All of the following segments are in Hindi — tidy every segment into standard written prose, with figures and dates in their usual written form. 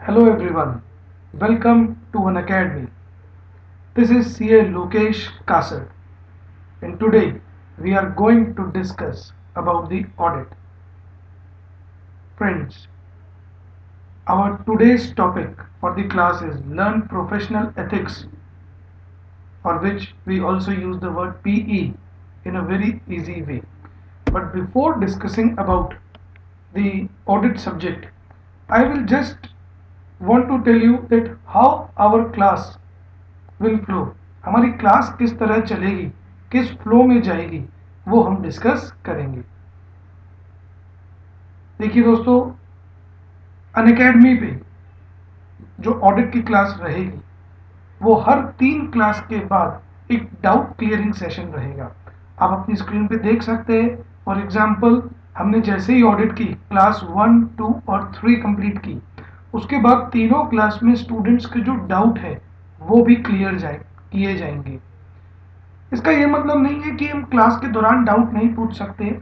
Hello everyone, welcome to an academy. This is CA Lokesh Kasar and today we are going to discuss about the audit. Friends, our today's topic for the class is Learn Professional Ethics, for which we also use the word PE in a very easy way. But before discussing about the audit subject, I will just want to tell you that how our class will flow, हमारी क्लास किस तरह चलेगी, किस फ्लो में जाएगी, वो हम डिस्कस करेंगे। देखिए दोस्तों, अनअकैडमी पे जो ऑडिट की क्लास रहेगी वो हर 3 क्लास के बाद एक डाउट क्लियरिंग सेशन रहेगा। आप अपनी स्क्रीन पे देख सकते हैं। फॉर एग्जांपल, हमने जैसे ही ऑडिट की क्लास 1, 2 और 3 कंप्लीट की, उसके बाद तीनों क्लास में स्टूडेंट्स के जो डाउट है वो भी किए जाएंगे। इसका ये मतलब नहीं है कि हम क्लास के दौरान डाउट नहीं पूछ सकते।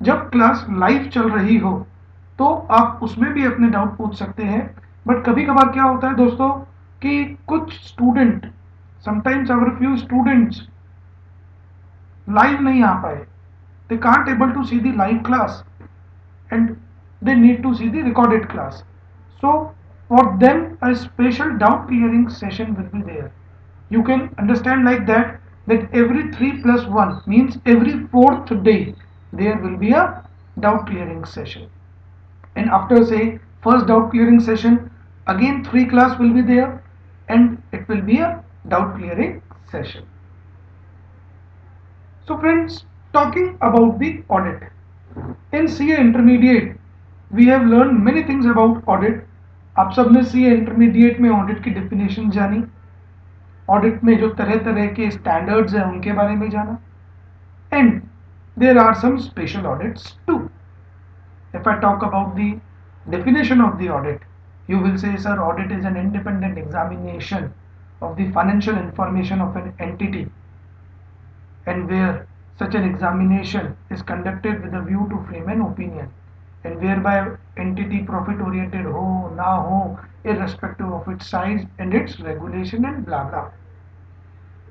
जब क्लास लाइव चल रही हो तो आप उसमें भी अपने डाउट पूछ सकते हैं। बट कभी कभार क्या होता है दोस्तों कि कुछ student, sometimes our few students live नहीं आ पाए, they can't able to see the live class and they need to see the recorded class. So for them a special doubt clearing session will be there. You can understand like that every 3 plus 1 means every fourth day there will be a doubt clearing session. And after say first doubt clearing session, again 3 class will be there and it will be a doubt clearing session. So friends, talking about the audit. In CA Intermediate, we have learned many things about audit. आप सबने CA Intermediate में audit की definition जानी, audit में जो तरह तरह के standards हैं उनके बारे में जाना, and there are some special audits too. If I talk about the definition of the audit, you will say, sir, audit is an independent examination of the financial information of an entity, and where such an examination is conducted with a view to frame an opinion, and whereby entity profit oriented ho na ho, irrespective of its size and its regulation and blah blah.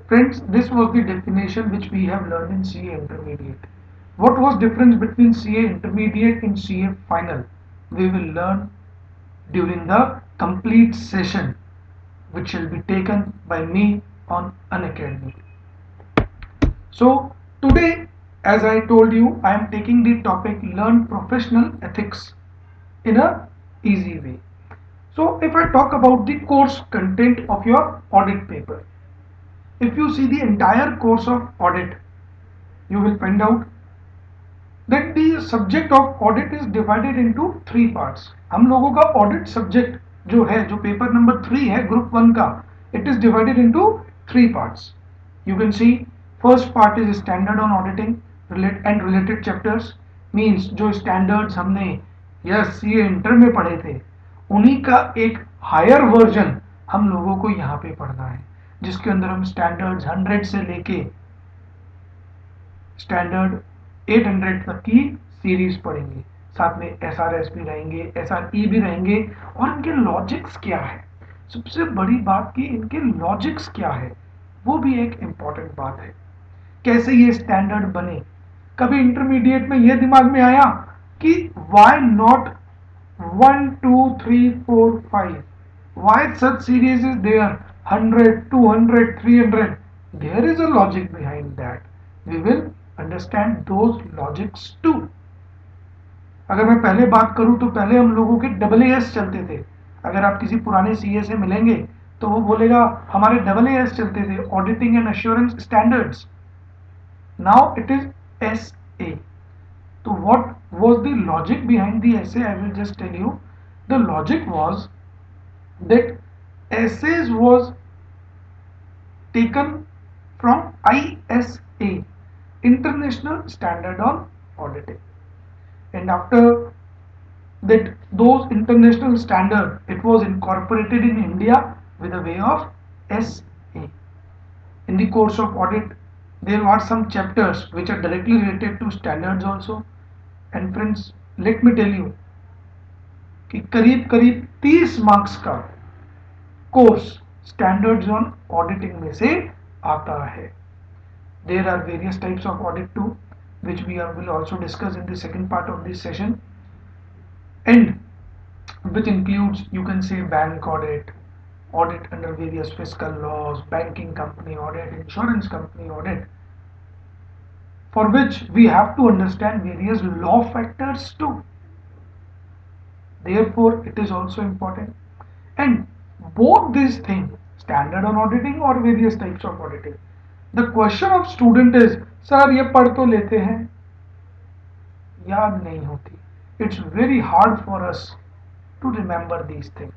Friends, this was the definition which we have learned in CA Intermediate. What was difference between CA Intermediate and CA Final? We will learn during the complete session which shall be taken by me on Unacademy. So today, as I told you, I am taking the topic Learn Professional Ethics in a easy way. So if I talk about the course content of your audit paper, if you see the entire course of audit, you will find out that the subject of audit is divided into 3 parts. हम लोगों का audit subject जो है, जो पेपर नंबर 3 है ग्रुप 1 का, it is divided into 3 parts. You can see first part is standard on auditing and related chapters, means जो standards हमने यस सीए इंटर में पढ़े थे उन्हीं का एक हायर वर्जन हम लोगों को यहाँ पे पढ़ना है, जिसके अंदर हम स्टैंडर्ड्स 100 से लेके स्टैंडर्ड 800 तक की सीरीज पढ़ेंगे। साथ में एसआरएस भी रहेंगे, एसआरई भी रहेंगे, और इनके लॉजिक्स क्या है, सबसे बड़ी बात कि इनके लॉजिक्स क्या है वो भी एक इम्पॉर्टेंट बात है। कैसे ये स्टैंडर्ड बने, कभी इंटरमीडिएट में ये दिमाग में आया कि why not 1 2 3 4 5, why such series is there 100 200 300, there is a logic behind that. We will understand those logics too. अगर मैं पहले बात करूं तो पहले हम लोगों के AAS चलते थे। अगर आप किसी पुराने सीए से मिलेंगे तो वो बोलेगा हमारे AAS चलते थे, auditing and assurance standards. Now it is SA. So what was the logic behind the SA? I will just tell you. The logic was that SAs was taken from ISA, International Standard on Auditing, and after that those international standard, it was incorporated in India with a way of SA. In the course of audit, there are some chapters which are directly related to standards also. And friends, let me tell you कि करीब करीब 30 मार्क्स का कोर्स स्टैंडर्ड्स ऑन ऑडिटिंग में से आता है. There are various types of audit too, which will also discuss in the second part of this session, and which includes, you can say, bank audit, audit under various fiscal laws, banking company audit, insurance company audit, for which we have to understand various law factors too. Therefore, it is also important. And both these things, standard on auditing or various types of auditing, the question of student is, sir ये पढ़ तो लेते हैं, याद नहीं होती. It's very hard for us to remember these things.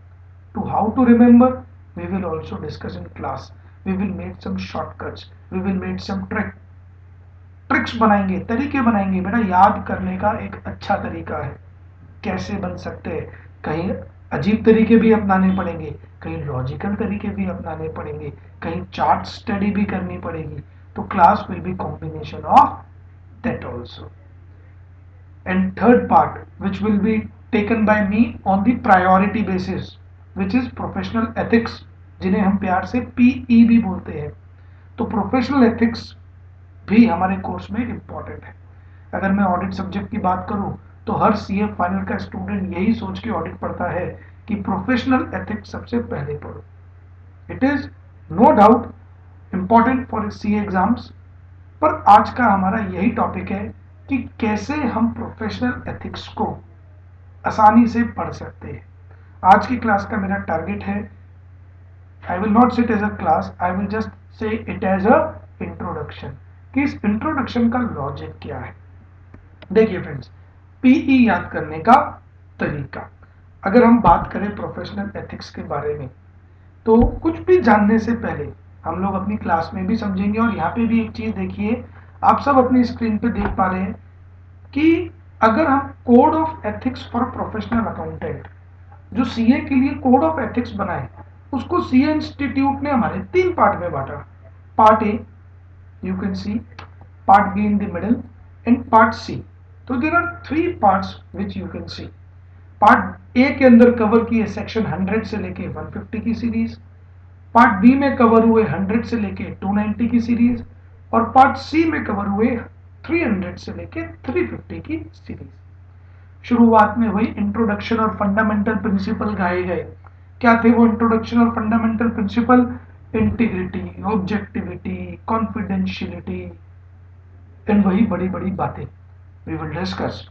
To how to remember, we will also discuss in class. We will make some shortcuts. We will make some tricks बनाएंगे, तरीके बनाएंगे. बेटा याद करने का एक अच्छा तरीका है, कैसे बन सकते हैं. कहीं अजीब तरीके भी अपनाने पड़ेंगे, कहीं लॉजिकल तरीके भी अपनाने पड़ेंगे, कहीं चार्ट स्टडी भी करनी पड़ेगी. तो class will be combination of that also. And third part, which will be taken by me on the priority basis, which is professional ethics, जिन्हें हम प्यार से PE भी बोलते हैं. तो प्रोफेशनल एथिक्स भी हमारे कोर्स में इम्पॉर्टेंट है. अगर मैं ऑडिट सब्जेक्ट की बात करूं तो हर सीए फाइनल का स्टूडेंट यही सोच के ऑडिट पढ़ता है कि प्रोफेशनल एथिक्स सबसे पहले पढ़ो. It is no doubt important for CA exams, पर आज का हमारा यही टॉपिक है कि कैसे हम प्रोफेशनल एथिक्स को आसानी से पढ़ सकते हैं. आज की क्लास का मेरा टारगेट है, I will not sit as a class, I will just say it as a introduction, कि इस इंट्रोडक्शन का लॉजिक क्या है. देखिए फ्रेंड्स, पीई याद करने का तरीका, अगर हम बात करें प्रोफेशनल एथिक्स के बारे में, तो कुछ भी जानने से पहले हम लोग अपनी क्लास में भी समझेंगे. और यहाँ पे भी एक चीज देखिए, आप सब अपनी स्क्रीन पे देख पा रहे हैं कि अगर हम code of ethics for professional accountant, जो सीए के लिए कोड ऑफ एथिक्स बनाए, उसको सीए इंस्टीट्यूट ने हमारे 3 पार्ट में बांटा. Part A, you can see, part B in the middle, and part C. तो there are 3 parts which you can see. Part A के अंदर कवर किए सेक्शन 100 से लेके 150 की सीरीज, पार्ट बी में कवर हुए 100 से लेके 290 की सीरीज, और पार्ट सी में कवर हुए 300 से लेके 350 की सीरीज. शुरुआत में वही इंट्रोडक्शन और फंडामेंटल प्रिंसिपल गाए गए. क्या थे वो इंट्रोडक्शन और fundamental principle? Integrity, objectivity, confidentiality, and वही बड़ी बड़ी बातें वी विल डिस्कस.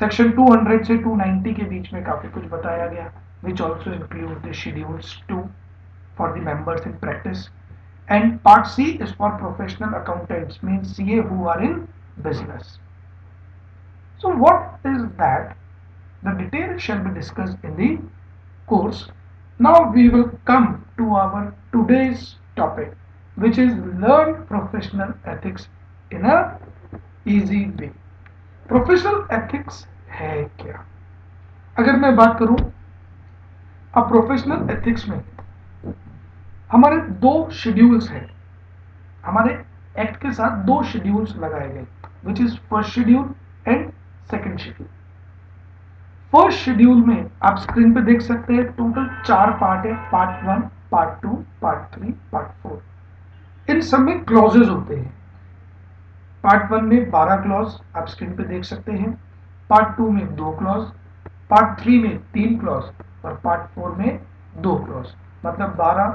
सेक्शन 200 से 290 के बीच में काफी कुछ बताया गया, which also include the schedules too for the members in practice. And part C is for professional accountants, means CA who are in business. So what is that? The details shall be discussed in the course. Now we will come to our today's topic, which is learn professional ethics in a easy way. Professional ethics है क्या? अगर मैं बात करूं, अब प्रोफेशनल एथिक्स में हमारे 2 शेड्यूल्स हैं. हमारे एक्ट के साथ 2 शेड्यूल्स लगाए गए, which is first schedule and second schedule. First schedule में आप स्क्रीन पे देख सकते हैं टोटल 4 पार्ट है. Part 1, part 2, part 3, part 4. इन सब में क्लॉजेज होते हैं. पार्ट 1 में 12 क्लॉज आप स्क्रीन पे देख सकते हैं, पार्ट 2 में 2 क्लॉज, पार्ट 3 में 3 क्लॉज, और पार्ट 4 में 2 क्लॉज. मतलब 12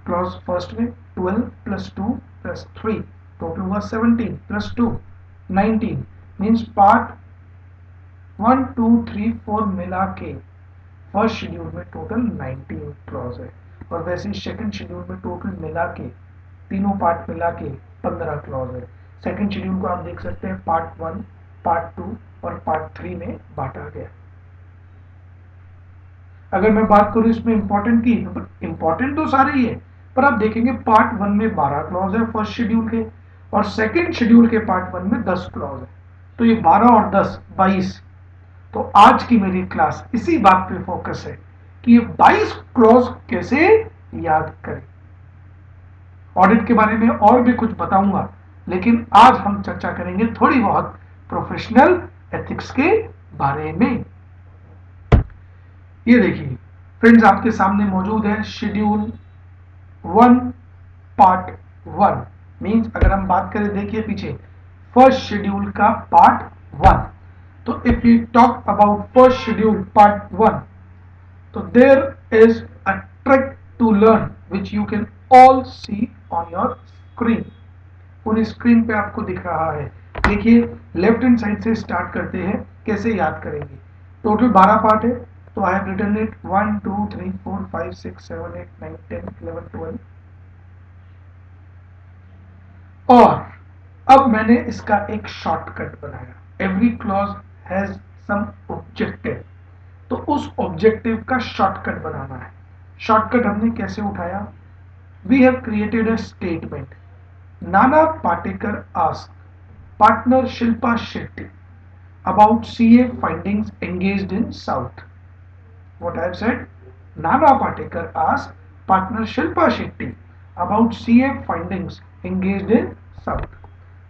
क्लॉज फर्स्ट में, 12 प्लस 2 प्लस 3, टोटल हुआ 17 प्लस 2 19. मीन्स पार्ट 1, 2, 3, 4 मिला के फर्स्ट शेड्यूल में टोटल 19 क्लॉज है. और वैसे ही सेकंड शेड्यूल में टोटल मिला के, तीनों पार्ट मिला के 15 क्लॉज है. सेकंड शेड्यूल को आप देख सकते हैं पार्ट 1, पार्ट 2 और पार्ट 3 में बांटा गया. अगर मैं बात करूं इसमें इंपॉर्टेंट की, तो इंपॉर्टेंट तो सारे ही है, पर आप देखेंगे पार्ट 1 में 12 क्लॉज है फर्स्ट शेड्यूल के, और सेकंड शेड्यूल के पार्ट 1 में 10 क्लॉज है. तो ये 12 और 10 22. तो आज की मेरी क्लास इसी बात पे फोकस है कि ये 22 क्लॉज कैसे याद करें. ऑडिट के बारे में और भी कुछ बताऊंगा, लेकिन आज हम चर्चा करेंगे थोड़ी बहुत प्रोफेशनल एथिक्स के बारे में. ये देखिए फ्रेंड्स, आपके सामने मौजूद है शेड्यूल 1 पार्ट 1। मीन्स अगर हम बात करें, देखिए पीछे फर्स्ट शेड्यूल का पार्ट 1। तो if you talk about first schedule part 1, तो there is a trick to learn which you can all see on your screen. पूरी स्क्रीन पे आपको दिख रहा है। देखिए लेफ्ट हैंड साइड से स्टार्ट करते हैं, कैसे याद करेंगे। टोटल 12 पार्ट है, तो आई हैव रिटन इट 1 2 3 4 5 6 7 8 9 10 11 12। और अब मैंने इसका एक शॉर्टकट बनाया। Every clause has some objective, तो उस ऑब्जेक्टिव का शॉर्टकट बनाना है। शॉर्टकट हमने कैसे उठाया? We have created a statement. Nana Patekar ask partner Shilpa Shetty about CA findings engaged in South. What I have said? Nana Patekar asked partner Shilpa Shetty about CA findings engaged in South.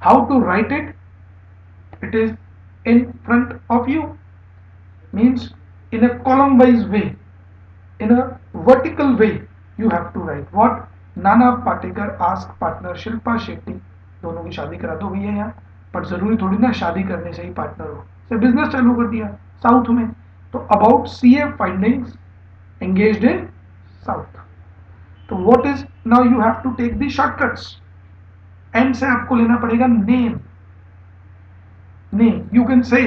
How to write it? It is in front of you. Means in a column wise way, in a vertical way, you have to write what? Nana Patekar asked partner Shilpa Shetty, दोनों की शादी करा दो भैया यहाँ, पर जरूरी थोड़ी ना शादी करने से ही पार्टनर हो, से बिजनेस चालू कर दिया साउथ में। तो about CA findings engaged in south. तो what is, now you have to take the shortcuts. And से आपको लेना पड़ेगा name. Name you can say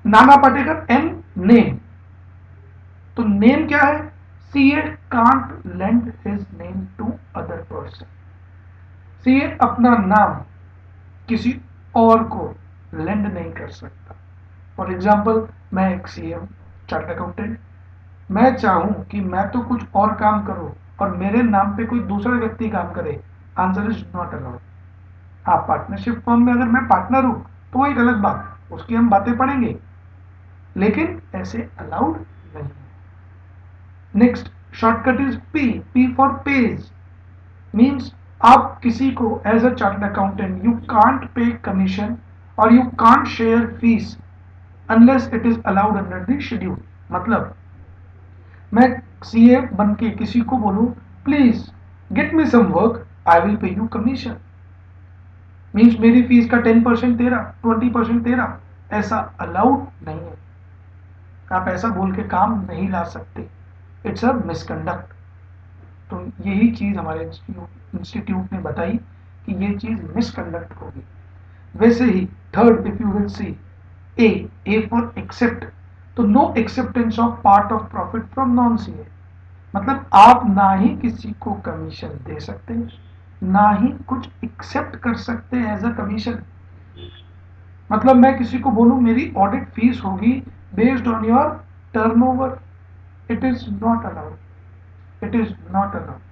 Nana Patekar and name. तो नेम क्या है? CA can't lend his name to other person. सीए अपना नाम किसी और को लेंड नहीं कर सकता। फॉर एग्जाम्पल, मैं एक सीएम चार्ट अकाउंटेंट, मैं चाहूं कि मैं तो कुछ और काम करूं और मेरे नाम पे कोई दूसरा व्यक्ति काम करे, आंसर इज नॉट अलाउड। हाँ, पार्टनरशिप फॉर्म में अगर मैं पार्टनर हूं तो वो एक अलग बात, उसकी हम बातें पढ़ेंगे, लेकिन ऐसे अलाउड नहीं। Next shortcut is P. P for page. Means आप किसी को as a chartered accountant you can't pay commission और you can't share fees unless it is allowed under the schedule. मतलब मैं सीए बन के किसी को बोलूं please get me some work, I will pay you commission. Means मेरी फीस का 10% तेरा, 20% तेरा, ऐसा अलाउड नहीं है। आप ऐसा बोल के काम नहीं ला सकते, इट्स अ मिसकंडक्ट। तो यही चीज हमारे इंस्टीट्यूट ने बताई कि ये चीज मिसकंडक्ट होगी। वैसे ही third, if you will see a for accept. तो no acceptance of part of profit from non CA. मतलब आप ना ही किसी को कमीशन दे सकते हैं, ना ही कुछ एक्सेप्ट कर सकते हैं एज अ कमीशन। मतलब मैं किसी को बोलूं मेरी ऑडिट फीस होगी based on your turnover, it is not allowed, it is not allowed.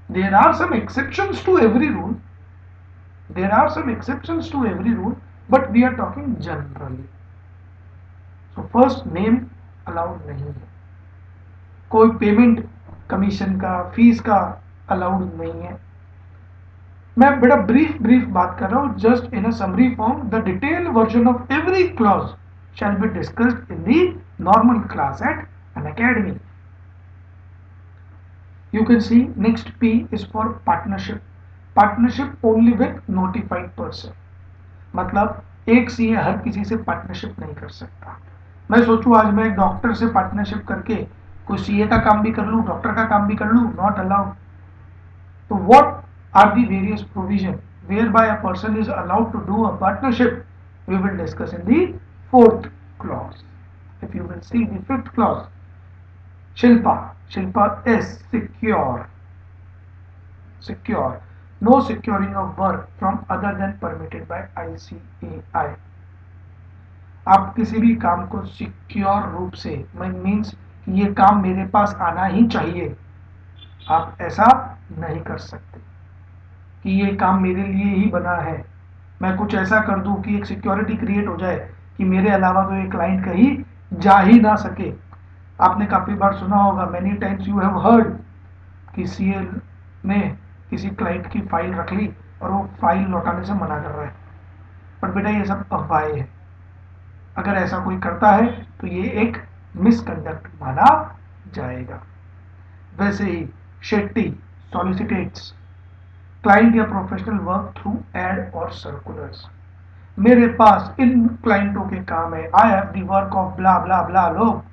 There are some exceptions to every rule. There are some exceptions to every rule, but we are talking generally. So first name allowed नहीं है, कोई पेमेंट कमीशन का फीस का अलाउड नहीं है। मैं बड़ा ब्रीफ बात कर रहा हूँ, just in a summary form. The detail version of every clause shall be discussed in the normal class at an academy. You can see next P is for partnership. Partnership only with notified person. मतलब एक सीए हर किसी से पार्टनरशिप नहीं कर सकता। मैं सोचूं आज मैं एक डॉक्टर से पार्टनरशिप करके कोई सीए का काम भी कर लूं, डॉक्टर का काम भी कर लूं, नॉट अलाउड। तो what are the various provision whereby a person is allowed to do a partnership? We will discuss in the fourth clause. If you will see the fifth clause, Shilpa is secure. Secure. No securing of work from other than permitted by ICAI. आप किसी भी काम को सिक्योर रूप से, मीन्स ये काम मेरे पास आना ही चाहिए, आप ऐसा नहीं कर सकते कि ये काम मेरे लिए ही बना है। मैं कुछ ऐसा कर दूं कि एक सिक्योरिटी क्रिएट हो जाए कि मेरे अलावा तो ये क्लाइंट कहीं जा ही ना सके। आपने काफी बार सुना होगा, many times you have heard कि सीए ने किसी क्लाइंट की फाइल रख ली और वो फाइल लौटाने से मना कर रहा है। पर बेटा ये सब अफवाहें हैं। अगर ऐसा कोई करता है तो ये एक मिसकंडक्ट माना जाएगा। वैसे ही शेट्टी सॉलिसिटेट्स क्लाइंट या प्रोफेशनल वर्क थ्रू एड और सर्कुलर्स। मेरे पास इन क्लाइंटों के काम है, I have the work of blah blah blah लोग,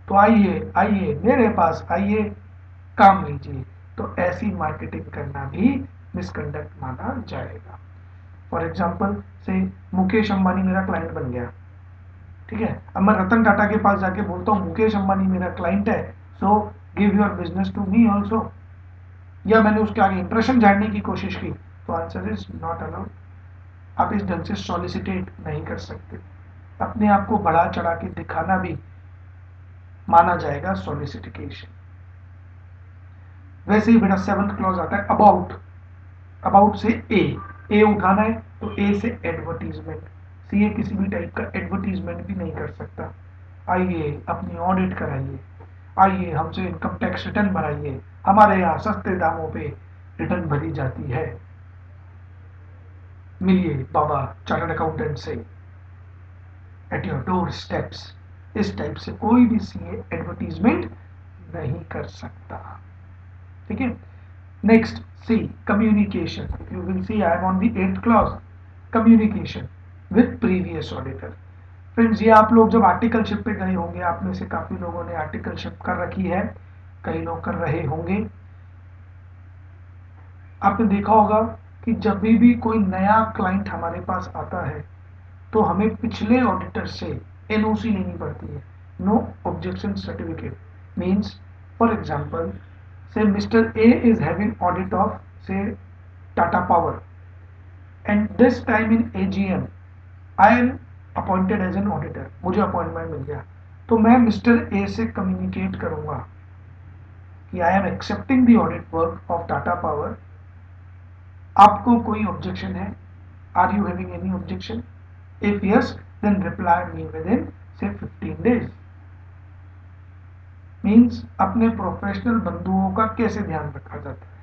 तो आइए आइए मेरे पास आइए, काम लीजिए। तो ऐसी मार्केटिंग करना भी मिसकंडक्ट माना जाएगा। फॉर एग्जाम्पल से मुकेश अंबानी मेरा क्लाइंट बन गया, ठीक है, अब मैं रतन टाटा के पास जाके बोलता हूँ मुकेश अंबानी मेरा क्लाइंट है, so give your business to me also, या मैंने उसके आगे इंप्रेशन जानने की कोशिश की, तो आंसर इज नॉट अलाउड। आप इस ढंग से सॉलिसिटेट नहीं कर सकते। अपने आप को बढ़ा चढ़ा के दिखाना भी माना जाएगा सॉलिसिटिकेशन। वैसे ही बेटा सेवंथ क्लॉज आता है अबाउट। अबाउट से ए उठाना है तो ए से एडवर्टीजमेंट। सीए किसी भी टाइप का एडवर्टीजमेंट भी नहीं कर सकता। आइए अपनी ऑडिट कराइए, आइए हमसे इनकम टैक्स रिटर्न भराइए, हमारे यहाँ सस्ते दामों पे रिटर्न भरी जाती है, मिलिए बाबा चार्टर्ड अकाउंटेंट से एट योर डोर स्टेप्स। इस टाइप से कोई भी सीए एडवर्टीजमेंट नहीं कर सकता, ठीक है। Next see communication. You will see I am on the 8th clause, communication with previous auditor. Friends, ये आप लोग जब आर्टिकलशिप पे गए होंगे, आप में से काफी लोगों ने आर्टिकलशिप कर रखी है, कई लोग कर रहे होंगे। आपने देखा होगा कि जब भी कोई नया क्लाइंट हमारे पास आता है तो हमें पिछले ऑडिटर से एनओसी लेनी पड़ती है, no objection certificate. Means for example say mister A is having audit of say Tata Power and this time in AGM I am appointed as an auditor, मुझे अपॉइंटमेंट मिल गया, तो मैं मिस्टर ए से कम्युनिकेट करूंगा कि I am accepting the audit work of Tata Power, आपको कोई ऑब्जेक्शन है, are you having any objection, if yes then reply me within say 15 days। Means अपने प्रोफेशनल बंधुओं का कैसे ध्यान रखा जाता है।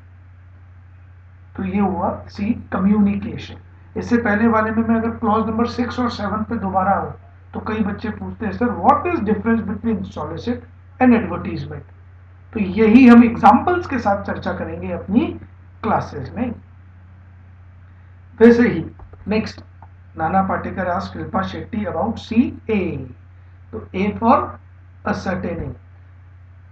तो ये हुआ सी कम्युनिकेशन। इससे पहले वाले में मैं अगर क्लॉज नंबर 6 और 7 पे दोबारा आऊं तो कई बच्चे पूछते हैं sir what is difference between solicit and advertisement. तो यही हम एग्जांपल्स के साथ चर्चा करेंगे अपनी क्लासेस में। वैसे ही next Nana Patekar asked Shilpa Shetty about C ए। तो A for ascertaining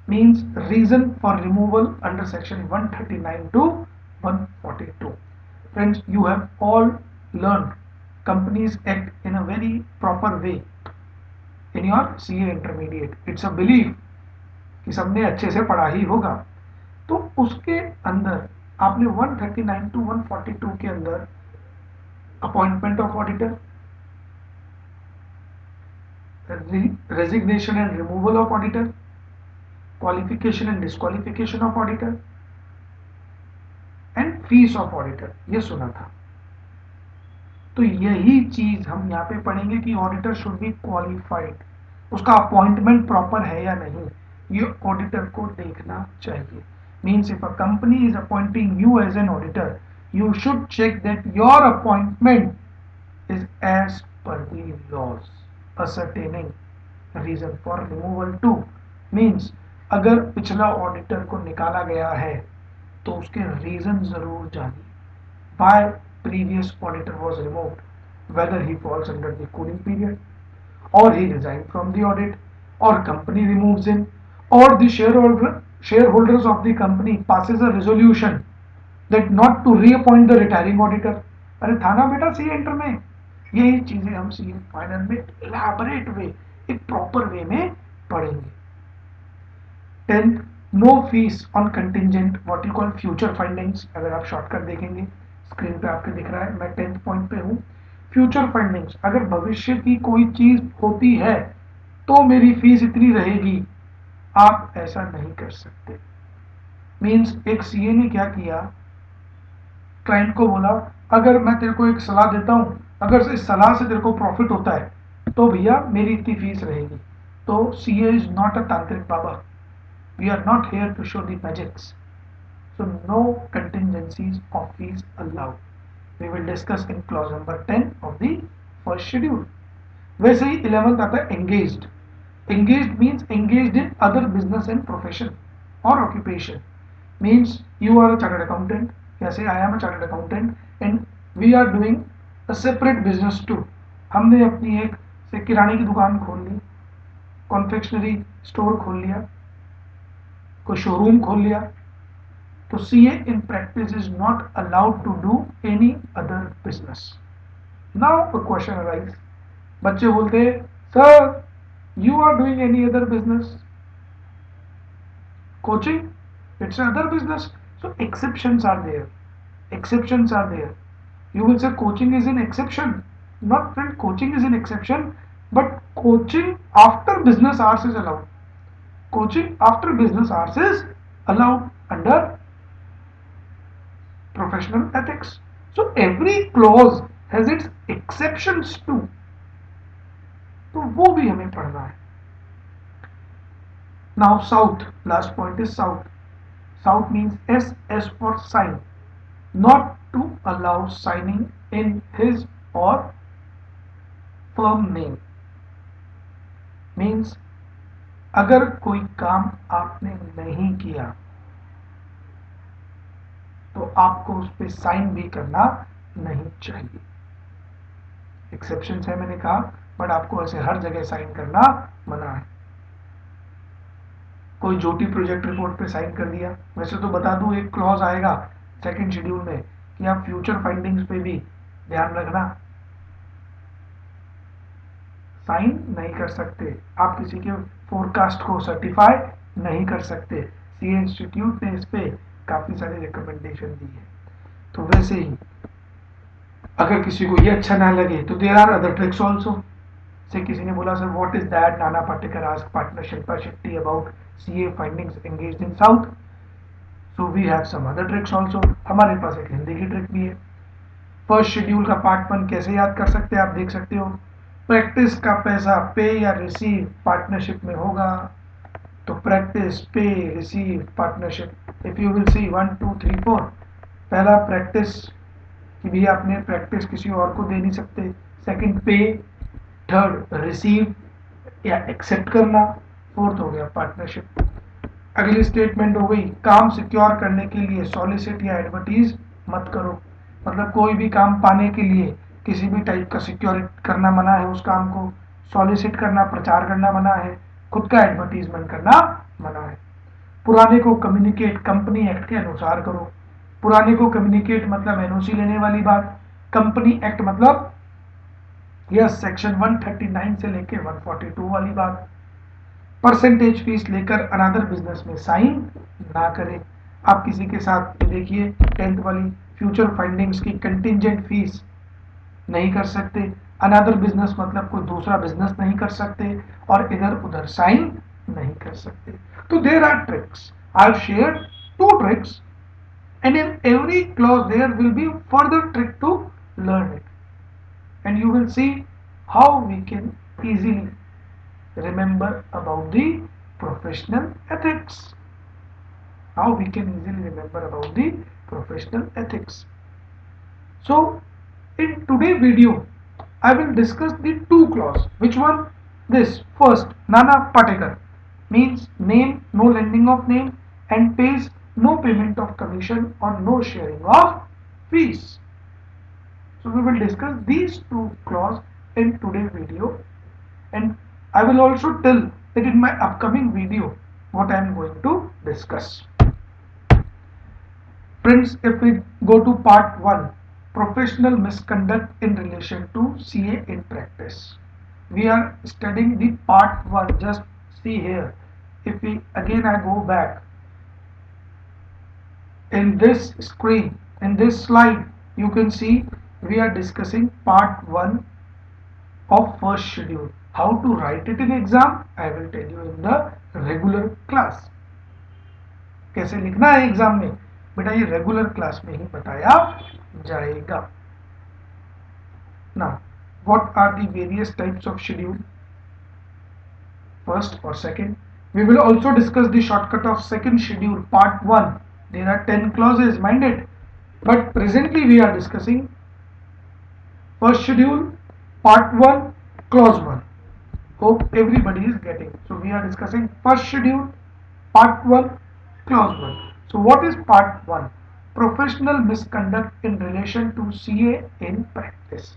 means reason for removal under section 139 to 142. Friends, you have all learned companies act in a very proper way in your CA intermediate. It's a belief कि सबने अच्छे से पढ़ा ही होगा। तो उसके अंदर आपने 139 टू 142 के अंदर appointment of auditor, resignation and removal of auditor, qualification and disqualification of auditor and fees of auditor, ये सुना था। तो यही चीज हम यहाँ पे पढ़ेंगे कि ऑडिटर शुड बी क्वालिफाइड, उसका अपॉइंटमेंट प्रॉपर है या नहीं, ये ऑडिटर को देखना चाहिए। Means if a company is appointing you as an auditor, you should check that your appointment is as per the laws, ascertaining reason for removal too means अगर पिछला ऑडिटर को निकाला गया है तो उसके रीजन जरूर जानिए। why previous auditor was removed, whether he falls under the cooling period or he resigned from the audit or company removes him or the shareholders of the company passes a resolution that not to reappoint the retiring auditor। अरे था ना बेटा सी एंटर में, यही चीजें हम सी फाइनल में इलाबोरेट वे, एक प्रॉपर वे में पढ़ेंगे। 10th, no fees on contingent what you call future findings. अगर आप शॉर्टकट देखेंगे स्क्रीन पे आपके दिख रहा है, मैं 10th पॉइंट पे हूँ। फ्यूचर फाइंडिंग्स, अगर भविष्य की कोई चीज होती है तो मेरी फीस इतनी रहेगी, आप ऐसा नहीं कर सकते। मीन्स एक सीए ने क्या किया, क्लाइंट को बोला अगर मैं तेरे को एक सलाह देता हूँ, अगर इस सलाह से तेरे को प्रॉफिट होता है तो भैया मेरी इतनी फीस रहेगी। तो CA is not a tantrik baba, we are not here to show the magics, so no contingencies of fees allowed. We will discuss in clause number 10 of the first schedule. वैसे ही 11th आता है engaged. Engaged means engaged in other business and profession or occupation. Means you are a chartered accountant. Yes, I am a chartered accountant and we are doing a separate business too. हमने अपनी एक से किराने की दुकान खोल ली, कॉन्फेक्शनरी स्टोर खोल लिया, कोई शोरूम खोल लिया. तो CA in practice is not allowed to do any other business. Now a question arises. बच्चे बोलते हैं, sir you are doing any other business? Coaching, it's another business. So exceptions are there. Exceptions are there. You will say coaching is an exception. Not friend, coaching is an exception, but coaching after business hours is allowed. Coaching after business hours is allowed under professional ethics. So every clause has its exceptions too. तो वो भी हमें पढ़ना है. Now south, last point is south. South means S for sign. Not to allow signing in his or firm name. Means अगर कोई काम आपने नहीं किया तो आपको उस पर साइन भी करना नहीं चाहिए. एक्सेप्शंस है मैंने कहा, बट आपको ऐसे हर जगह साइन करना मना है. कोई जोटी प्रोजेक्ट रिपोर्ट पे साइन कर दिया. वैसे तो बता दूं एक क्लॉज आएगा सेकंड शेड्यूल में कि आप फ्यूचर फाइंडिंग्स पे भी ध्यान रखना, साइन नहीं कर सकते. आप किसी के फोरकास्ट को सर्टिफाई नहीं कर सकते. सीए इंस्टीट्यूट ने इस पे काफी सारे रिकमेंडेशन दी है. तो वैसे ही अगर किसी को ये अच्छा ना लगे तो there are other tricks also. से किसी ने बोला sir what is that, Nana Patekar asked partner Shilpa Shetty about CA findings engaged in south. So we have some other tricks also. हमारे पास एक हिंदी की ट्रिक भी है. फर्स्ट शेड्यूल का पार्ट 1 कैसे याद कर सकते हैं आप देख सकते हो. प्रैक्टिस का पैसा पे या रिसीव पार्टनरशिप में होगा. तो प्रैक्टिस पे receive partnership. If you will सी 1 2 3 4, पहला प्रैक्टिस कि भी आपने प्रैक्टिस किसी और को दे नहीं सकते. सेकंड पे, थर्ड रिसीव या एक्सेप्ट करना, फोर्थ हो गया पार्टनरशिप. अगली स्टेटमेंट हो गई काम सिक्योर करने के लिए सॉलिसिट या एडवर्टीज मत करो. मतलब कोई भी काम पाने के लिए किसी भी टाइप का सिक्योर करना मना है. उस काम को सॉलिसिट करना, प्रचार करना मना है. खुद का एडवर्टीजमेंट करना मना है. पुराने को कम्युनिकेट कंपनी एक्ट के अनुसार करो. पुराने को कम्युनिकेट मतलब एनओसी लेने वाली बात. कंपनी एक्ट मतलब यस सेक्शन 139 से लेके 142 वाली बात. परसेंटेज फीस लेकर अनदर बिजनेस में साइन ना करें. आप किसी के साथ देखिए 10th वाली फ्यूचर फाइंडिंग्स की कंटिजेंट फीस नहीं कर सकते. अनदर बिजनेस मतलब कोई दूसरा बिजनेस नहीं कर सकते और इधर उधर साइन नहीं कर सकते. तो there are tricks. I have shared 2 tricks and in every clause there will be further trick to learn it, and you will see how we can easily remember about the professional ethics. How we can easily remember about the professional ethics. So in today's video I will discuss the 2 clause. Which one? This first, Nana Patekar means name, no lending of name, and pays no payment of commission or no sharing of fees. So we will discuss these 2 clause in today's video, and I will also tell that in my upcoming video what I am going to discuss. Friends, if we go to part 1, professional misconduct in relation to CA in practice, we are studying the part 1. Just see here, if we again I go back in this screen, in this slide, you can see we are discussing part 1 of first schedule. How to write it in exam I will tell you in the regular class. कैसे लिखना है एग्जाम में बेटा ये रेगुलर क्लास में ही बताया जाएगा. Now what are the various types of schedule? First or second, we will also discuss the shortcut of second schedule part 1. There are 10 clauses, mind it, but presently we are discussing first schedule part 1 clause 1. Hope everybody is getting. So we are discussing first schedule, part 1, clause 1. So what is part 1? Professional misconduct in relation to CA in practice.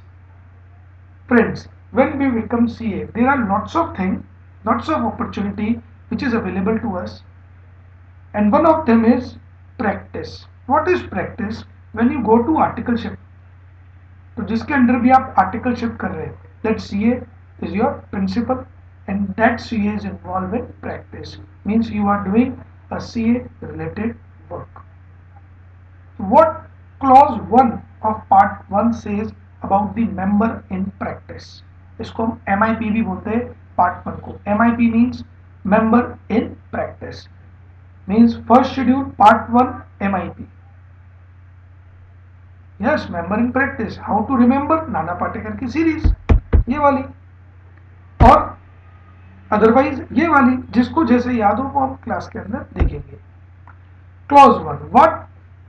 Friends, when we become CA, there are lots of things, lots of opportunity which is available to us, and one of them is practice. What is practice? When you go to articleship, तो जिसके अंडर भी आप आर्टिकलशिप कर रहे हैं, that CA is your principal and that CA is involve in practice, means you are doing a CA related work. What clause 1 of part 1 says about the member in practice? इसको हम MIP भी बोलते हैं part 1 को. MIP means member in practice, means first schedule part 1 MIP. Yes, member in practice. How to remember? Nana Patekar की सीरीज ये वाली, और अदरवाइज ये वाली, जिसको जैसे याद हो वो हम क्लास के अंदर देखेंगे. Clause 1,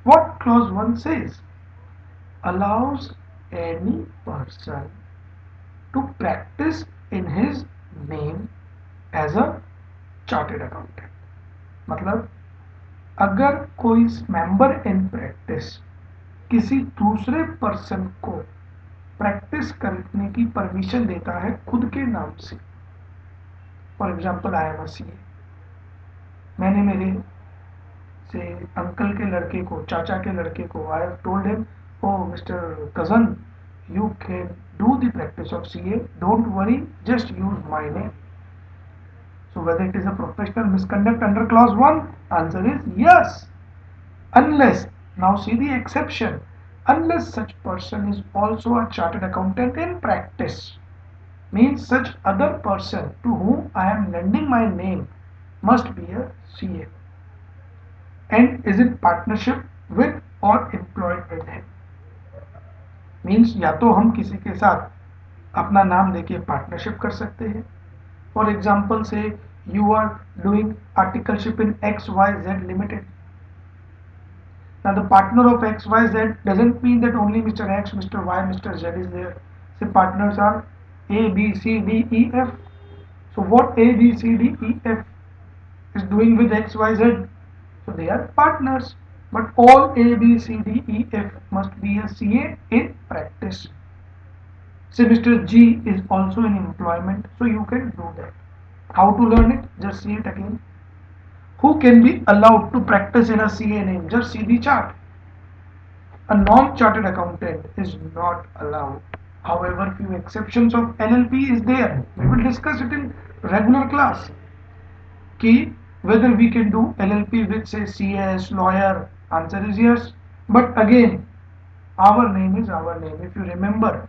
what clause 1 says? Allows any person to practice in his name as a chartered accountant. मतलब अगर कोई मेंबर इन प्रैक्टिस किसी दूसरे पर्सन को प्रैक्टिस करने की परमिशन देता है खुद के नाम से. For example, I am C, मैंने मेरे से अंकल के लड़के को, चाचा के लड़के को, I have told him, oh mister cousin, you can do the practice of CA, don't worry, just use my name. So whether it is a professional misconduct under clause 1, answer is yes, unless, now see the exception, unless such person is also a chartered accountant in practice, means such other person to whom I am lending my name must be a CA and is in partnership with or employed with him. means या तो हम किसी के साथ अपना नाम देके पार्टनरशिप कर सकते हैं. फॉर एग्जाम्पल से you are doing articleship in XYZ Limited. Now the partner of XYZ doesn't mean that only Mr. X, Mr. Y, Mr. Z is there. Say partners are A, B, C, D, E, F. So what A, B, C, D, E, F is doing with XYZ? So they are partners. But all A, B, C, D, E, F must be a CA in practice. Say Mr. G is also in employment, so you can do that. How to learn it? Just see it again. Who can be allowed to practice in a CA name? Just see the chart. A non-chartered accountant is not allowed. However, few exceptions of LLP is there. We will discuss it in regular class. Key, whether we can do LLP with say CS, lawyer, answer is yes. But again, our name is our name. If you remember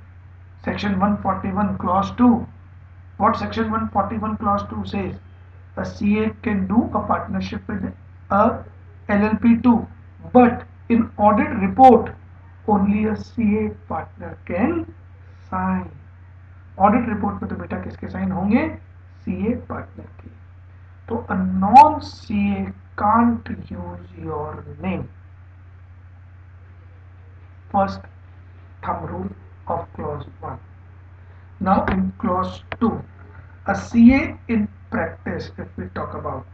section 141 clause 2, what section 141 clause 2 says? A CA can do a partnership with a LLP too, but in audit report only a CA partner can sign. Audit report में तो बेटा किसके साइन होंगे? CA partner के. तो a non CA can't use your name. First thumb rule of clause 1. Now in clause 2, a CA in practice, if we talk about,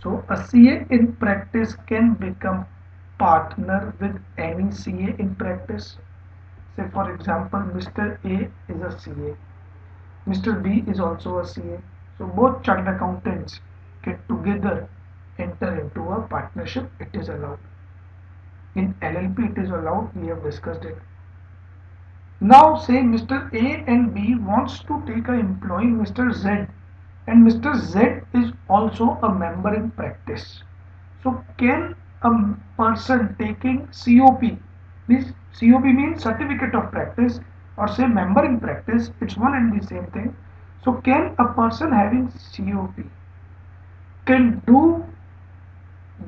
so a CA in practice can become partner with any CA in practice. Say for example, Mr. A is a CA, Mr. B is also a CA, so both chartered accountants get together enter into a partnership. It is allowed. In LLP it is allowed, we have discussed it. Now say Mr. A and B wants to take an employee Mr. Z, and Mr. Z is also a member in practice. So can a person taking COP, this COP means certificate of practice, or say member in practice, it's one and the same thing. So can a person having COP can do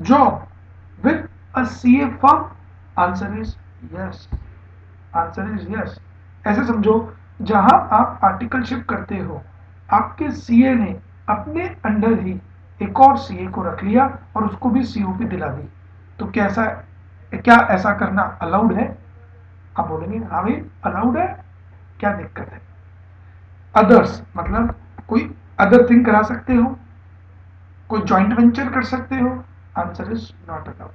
job with a CA firm? Answer is yes. Answer is yes. ऐसे समझो, जहां आप आर्टिकलशिप करते हो, आपके सीए ने अपने अंडर ही एक और सीए को रख लिया और उसको भी सीओपी दिला दी, तो क्या ऐसा करना अलाउड है? आप बोलेंगे हाँ भाई अलाउड है, क्या दिक्कत है? अदर्स मतलब कोई अदर थिंग करा सकते हो, कोई जॉइंट वेंचर कर सकते हो? Answer is not allowed.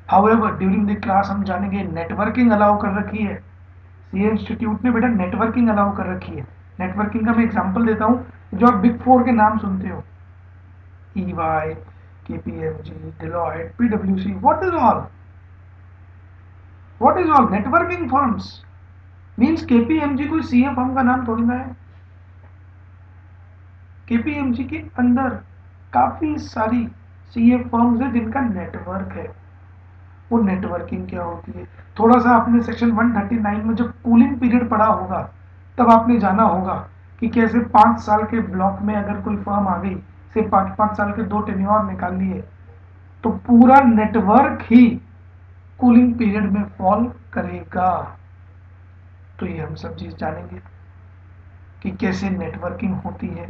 However during the class हम जानेंगे नेटवर्किंग अलाउ कर रखी है, सीए इंस्टीट्यूट ने बेटा नेटवर्किंग अलाउ कर रखी है। नेटवर्किंग का मैं एग्जांपल देता हूँ, जो आप बिग फोर के नाम सुनते हो, ईवाई, केपीएमजी, डिलॉयट, पीडब्ल्यूसी, what is all networking firms. Means KPMG कोई सीए फर्म का नाम थोड़ी ना है। केपीएमजी के अंदर काफी सारी सीए फर्म्स है जिनका नेटवर्क है। वो नेटवर्किंग क्या होती है, थोड़ा सा आपने सेक्शन 139 में जब कूलिंग पीरियड पढ़ा होगा तब आपने जाना होगा कि कैसे 5 साल के ब्लॉक में अगर कोई फर्म आ गई, से 5 5 साल के 2 टेन्योर निकाल लिए, तो पूरा नेटवर्क ही कूलिंग पीरियड में फॉल करेगा। तो ये हम सब चीज जानेंगे कि कैसे नेटवर्किंग होती है,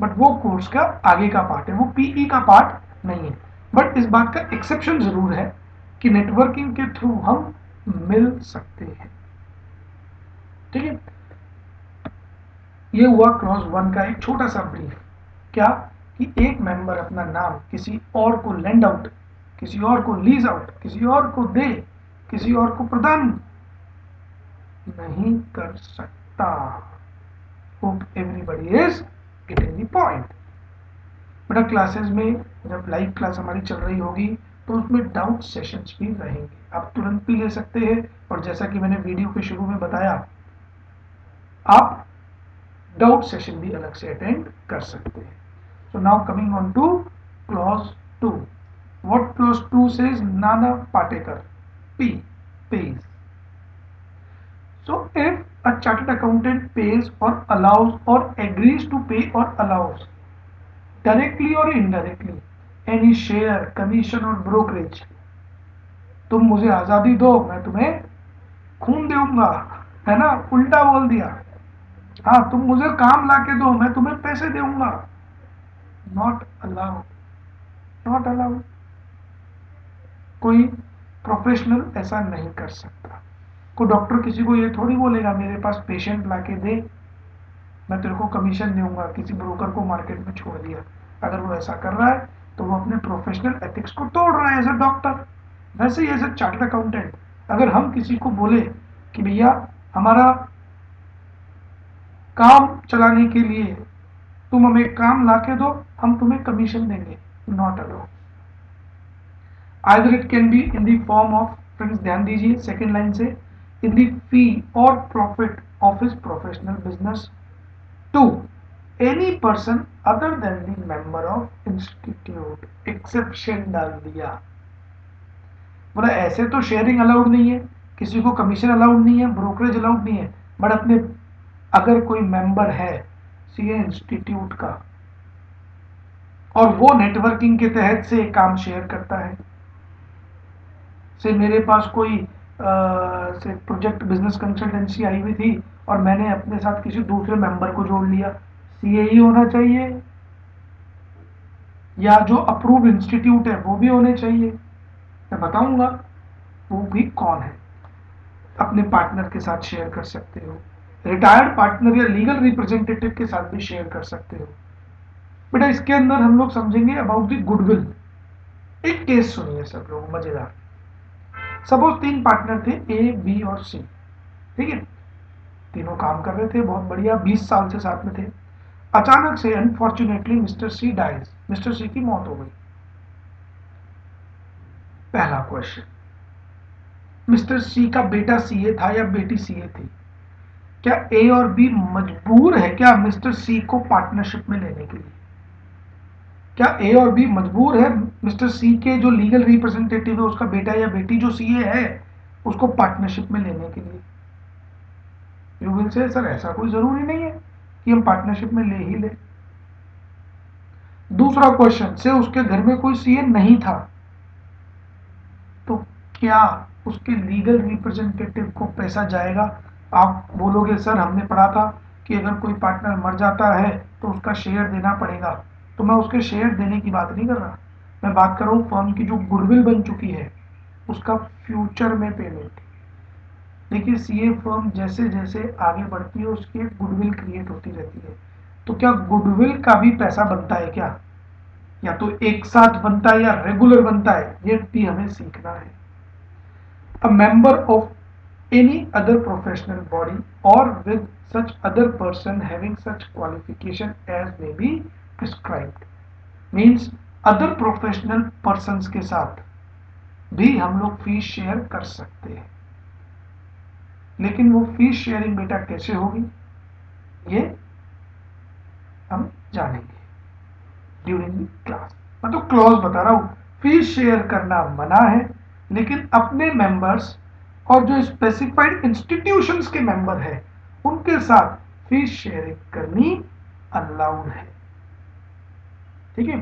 बट वो कोर्स का आगे का पार्ट है, वो पीई का पार्ट नहीं है। बट इस बात का एक्सेप्शन जरूर है कि नेटवर्किंग के थ्रू हम मिल सकते हैं। ठीक है, ये हुआ क्लॉज 1 का एक छोटा सा ब्रीफ। क्या कि एक मेंबर अपना नाम किसी और को लेंड आउट, किसी और को लीज आउट, किसी और को दे, किसी और को प्रदान नहीं कर सकता। Hope everybody is getting the point. बेटा क्लासेस में जब लाइव क्लास हमारी चल रही होगी तो उसमें डाउट सेशंस भी रहेंगे, आप तुरंत भी ले सकते हैं, और जैसा कि मैंने वीडियो के शुरू में बताया, आप डाउट सेशन भी अलग से अटेंड कर सकते हैं। So now coming on two clause 2। What clause 2 says? Nana Patekar, P pays. So if a chartered accountant pays or allows or agrees to pay or allows directly or indirectly any share, commission or brokerage, तुम मुझे आजादी दो मैं तुम्हें खून दूंगा, है ना, उल्टा बोल दिया। हाँ, तुम मुझे काम लाके दो मैं तुम्हें पैसे दूंगा। Not allowed, not allowed. कोई प्रोफेशनल ऐसा नहीं कर सकता। कोई डॉक्टर किसी को ये थोड़ी बोलेगा मेरे पास पेशेंट लाके दे मैं तेरे को कमीशन दूंगा, किसी ब्रोकर को मार्केट में छोड़ दिया। अगर वो ऐसा कर रहा है तो वो अपने प्रोफेशनल एथिक्स को तोड़ रहा है एज अ डॉक्टर। वैसे ही एज अ चार्टर्ड अकाउंटेंट अगर हम किसी को बोले कि भैया हमारा काम चलाने के लिए तुम हमें काम लाके दो, हम तुम्हें कमीशन देंगे, not allowed. Either it can be in the form of, friends ध्यान दीजिए सेकेंड लाइन से, इन द फी और profit of his professional business to any person other than the member of institute. Exception डाल दिया, बोला ऐसे तो शेयरिंग अलाउड नहीं है, किसी को कमीशन अलाउड नहीं है, ब्रोकरेज अलाउड नहीं है, बट अपने अगर कोई मेंबर है सीए इंस्टीट्यूट का और वो नेटवर्किंग के तहत से काम शेयर करता है, से मेरे पास कोई से प्रोजेक्ट बिजनेस कंसल्टेंसी आई हुई थी और मैंने अपने साथ किसी दूसरे मेंबर को जोड़ लिया, सीए ही होना चाहिए या जो अप्रूव इंस्टीट्यूट है वो भी होने चाहिए। मैं बताऊंगा वो भी कौन है। अपने पार्टनर के साथ शेयर कर सकते हो, रिटायर्ड पार्टनर या लीगल रिप्रेजेंटेटिव के साथ भी शेयर कर सकते हो। बेटा इसके अंदर हम लोग समझेंगे अबाउट द गुडविल। एक केस सुनिए सब लोग, मजेदार। सपोज 3 पार्टनर थे, ए बी और सी, ठीक है, तीनों काम कर रहे थे बहुत बढ़िया, 20 साल से साथ में थे। अचानक से अनफॉर्चुनेटली मिस्टर सी डाइज, मिस्टर सी की मौत हो गई। पहला क्वेश्चन, मिस्टर सी का बेटा सीए था या बेटी सीए थी? क्या ए और बी मजबूर है क्या मिस्टर सी को पार्टनरशिप में लेने के लिए? क्या ए और बी मजबूर है मिस्टर सी के जो लीगल रिप्रेजेंटेटिव है उसका बेटा या बेटी जो सीए है उसको पार्टनरशिप में लेने के लिए? यू विल से सर ऐसा कोई जरूरी नहीं है कि हम पार्टनरशिप में ले ही ले। दूसरा क्वेश्चन से उसके घर में कोई सीए नहीं था, तो क्या उसके लीगल रिप्रेजेंटेटिव को पैसा जाएगा? आप बोलोगे सर हमने पढ़ा था कि अगर कोई पार्टनर मर जाता है तो उसका शेयर देना पड़ेगा, तो मैं उसके शेयर देने की बात नहीं कर रहा, मैं बात कर रहा हूँ फर्म की जो गुडविल बन चुकी है उसका फ्यूचर में पेमेंट। देखिए सीए फर्म जैसे जैसे आगे बढ़ती है उसकी एक गुडविल क्रिएट होती रहती है, तो क्या गुडविल का भी पैसा बनता है क्या, या तो एक साथ बनता है या रेगुलर बनता है, ये भी हमें सीखना है। A member of any other professional body or with such other person having such qualification as may be prescribed, means other professional persons के साथ भी हम लोग फीस शेयर कर सकते हैं, लेकिन वो फीस शेयरिंग बेटा कैसे होगी ये हम जानेंगे ड्यूरिंग द क्लास। मैं तो क्लॉज बता रहा हूं, फीस शेयर करना मना है, लेकिन अपने मेंबर्स और जो स्पेसिफाइड इंस्टीट्यूशंस के मेंबर है उनके साथ फीस शेयरिंग करनी अलाउड है। ठीक है,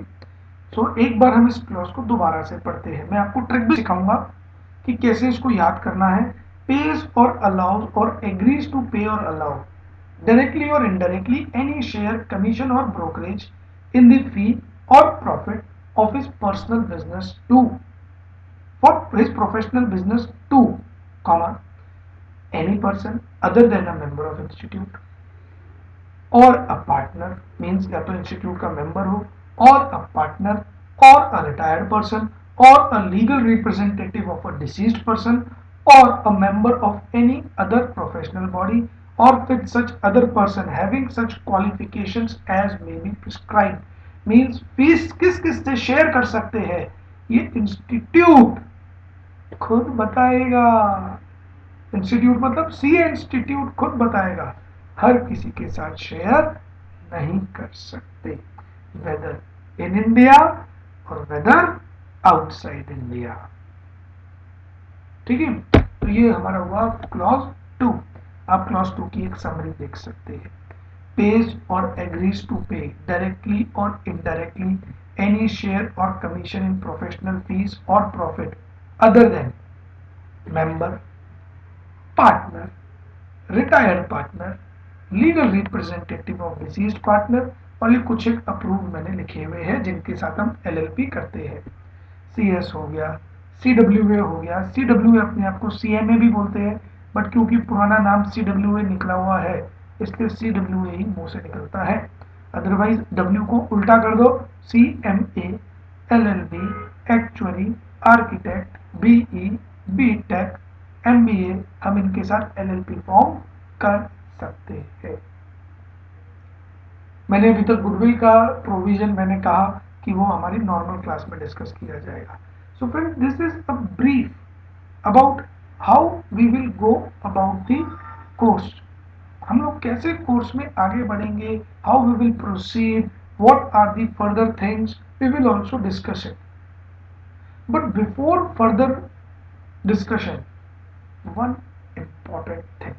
सो एक बार हम इस क्लॉज को दोबारा से पढ़ते हैं। मैं आपको ट्रिक भी सिखाऊंगा कि कैसे इसको याद करना है। पेज और अलाउज और एग्रीज टू पे और allow directly or indirectly any share, commission or brokerage in the fee or profit of his personal business to for his professional business to, comma, any person other than a member of institute or a partner, means या तो institute का member हो, or a partner or a retired person or a legal representative of a deceased person or a member of any other professional body or with such other person having such qualifications as may be prescribed, means fees किस किस से शेयर कर सकते हैं ये इंस्टीट्यूट खुद बताएगा। इंस्टीट्यूट मतलब सीए इंस्टीट्यूट खुद बताएगा, हर किसी के साथ शेयर नहीं कर सकते, वेदर इन इंडिया और वेदर आउटसाइड इंडिया। ठीक है, तो ये हमारा हुआ क्लॉज 2। आप क्लॉज 2 की एक समरी देख सकते हैं। पेज और एग्रीज टू पे डायरेक्टली और इनडायरेक्टली एनी शेयर और कमीशन इन प्रोफेशनल फीस और profit other than member, partner, retired partner, legal representative of deceased partner, और ये कुछ एक अप्रूव मैंने लिखे हुए हैं जिनके साथ हम एलएलपी करते हैं। सीएस हो गया, सीडब्ल्यूए हो गया, सीडब्ल्यूए अपने आप को सीएमए भी बोलते हैं, बट क्योंकि पुराना नाम सीडब्ल्यूए निकला हुआ है इसलिए सीडब्ल्यूए ही मुंह से निकलता है, अदरवाइज डब्ल्यू को उल्टा कर दो CMA, LLB, actuary, architect, BE, BTech, MBA, हम इनके साथ एलएलपी फॉर्म कर सकते हैं। मैंने अभी तक गुडविल का प्रोविजन मैंने कहा कि वो हमारी नॉर्मल क्लास में डिस्कस किया जाएगा। So friends, this is a brief about how we will go about the course. हम लोग कैसे कोर्स में आगे बढ़ेंगे, how we will proceed, what are the further things, we will also discuss it. But before further discussion, one important thing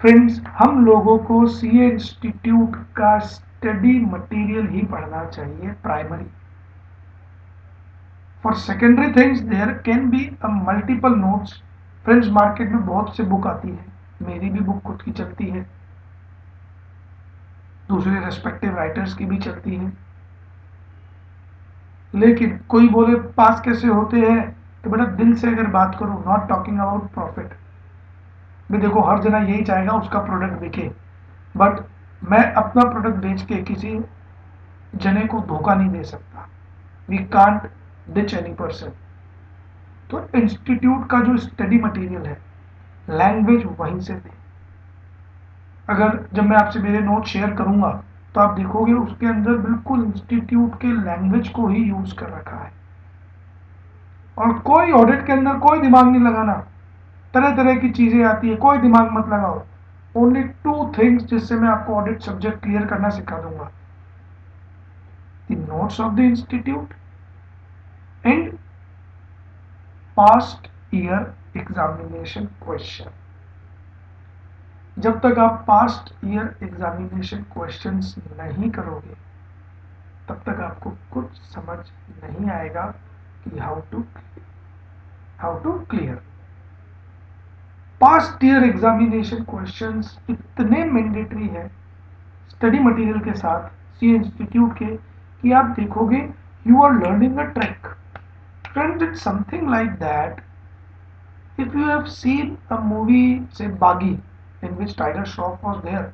friends, हम लोगों को सीए इंस्टीट्यूट का स्टडी मटेरियल ही पढ़ना चाहिए primary. For secondary things there can be a multiple notes. Friends, market में बहुत से बुक आती है, मेरी भी बुक खुद की चलती है, दूसरे रेस्पेक्टिव राइटर्स की भी चलती है, लेकिन कोई बोले पास कैसे होते हैं, तो बेटा दिल से अगर बात करो, नॉट टॉकिंग अबाउट प्रॉफिट, भी देखो हर जना यही चाहेगा उसका प्रोडक्ट बिके, बट मैं अपना प्रोडक्ट बेच के किसी जने को धोखा नहीं दे सकता। We can't ditch any person. तो इंस्टीट्यूट का जो स्टडी मटेरियल है, लैंग्वेज वहीं से दे। अगर जब मैं आपसे मेरे नोट शेयर करूंगा तो आप देखोगे उसके अंदर बिल्कुल इंस्टीट्यूट के लैंग्वेज को ही यूज कर रखा है, और कोई ऑडिट के अंदर कोई दिमाग नहीं लगाना, तरह तरह की चीजें आती है, कोई दिमाग मत लगाओ। ओनली टू थिंग्स जिससे मैं आपको ऑडिट सब्जेक्ट क्लियर करना सिखा दूंगा, the notes of the institute and past year examination question. जब तक आप पास्ट ईयर एग्जामिनेशन क्वेश्चंस नहीं करोगे तब तक आपको कुछ समझ नहीं आएगा कि how to clear. Past year examination questions इतने मैंडेटरी है स्टडी मटेरियल के साथ सी इंस्टीट्यूट के, कि आप देखोगे you are learning a trick. Friends, it's something like that If you have seen a movie, say Bagi, in which Tiger Shroff was there,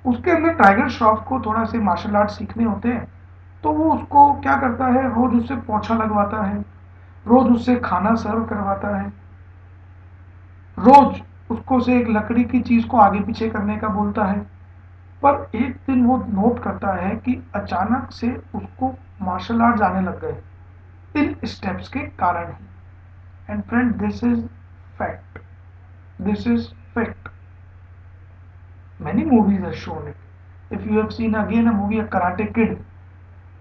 उसके अंदर टाइगर श्रॉफ को थोड़ा से मार्शल आर्ट सीखने होते हैं, तो वो उसको क्या करता है, रोज उससे पोछा लगवाता है, रोज उससे खाना सर्व करवाता है, रोज उसको से एक लकड़ी की चीज को आगे पीछे करने का बोलता है। पर एक दिन वो नोट करता है कि अचानक से उसको मार्शल आर्ट आने लग गए इन स्टेप्स के कारण ही। And friend, this is fact, this is fact. Many movies have shown it. If you have seen again a movie, a Karate Kid,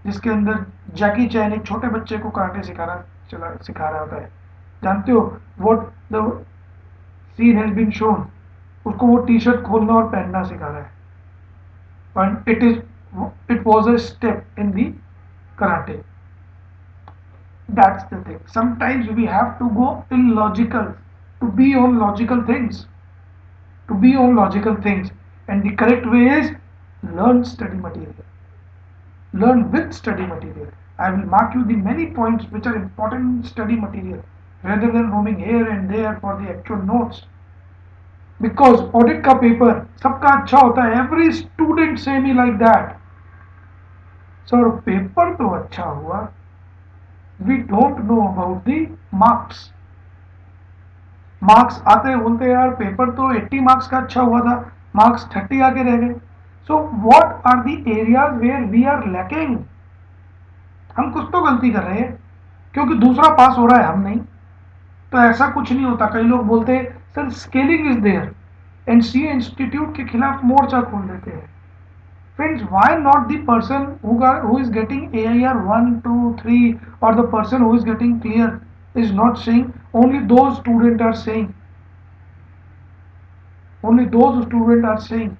जिसके अंदर जैकी चैन एक छोटे बच्चे को कराटे सिखा रहा होता है। जानते हो what the scene has been shown? उसको वो टी शर्ट खोलना और पहनना सिखा रहा है, and it was a step in the karate. That's the thing. Sometimes we have to go illogical to be on logical things. To be on logical things. And the correct way is learn study material. Learn with study material. I will mark you the many points which are important in study material rather than roaming here and there for the actual notes. Because audit का paper सबका अच्छा होता है. Every student say me like that. Sir paper तो अच्छा हुआ, we don't know about the marks. Marks आते बोलते यार पेपर तो 80 मार्क्स का अच्छा हुआ था, मार्क्स 30 आके रह गए। So what are the areas where we are lacking? हम कुछ तो गलती कर रहे हैं क्योंकि दूसरा पास हो रहा है, हम नहीं। तो ऐसा कुछ नहीं होता। कई लोग बोलते हैं sir scaling is there, and CA institute के खिलाफ मोर्चा खोल देते हैं। Friends, why not the person who is getting AIR 1, 2, 3, or the person who is getting clear is not saying? Only those students are saying. Only those students are saying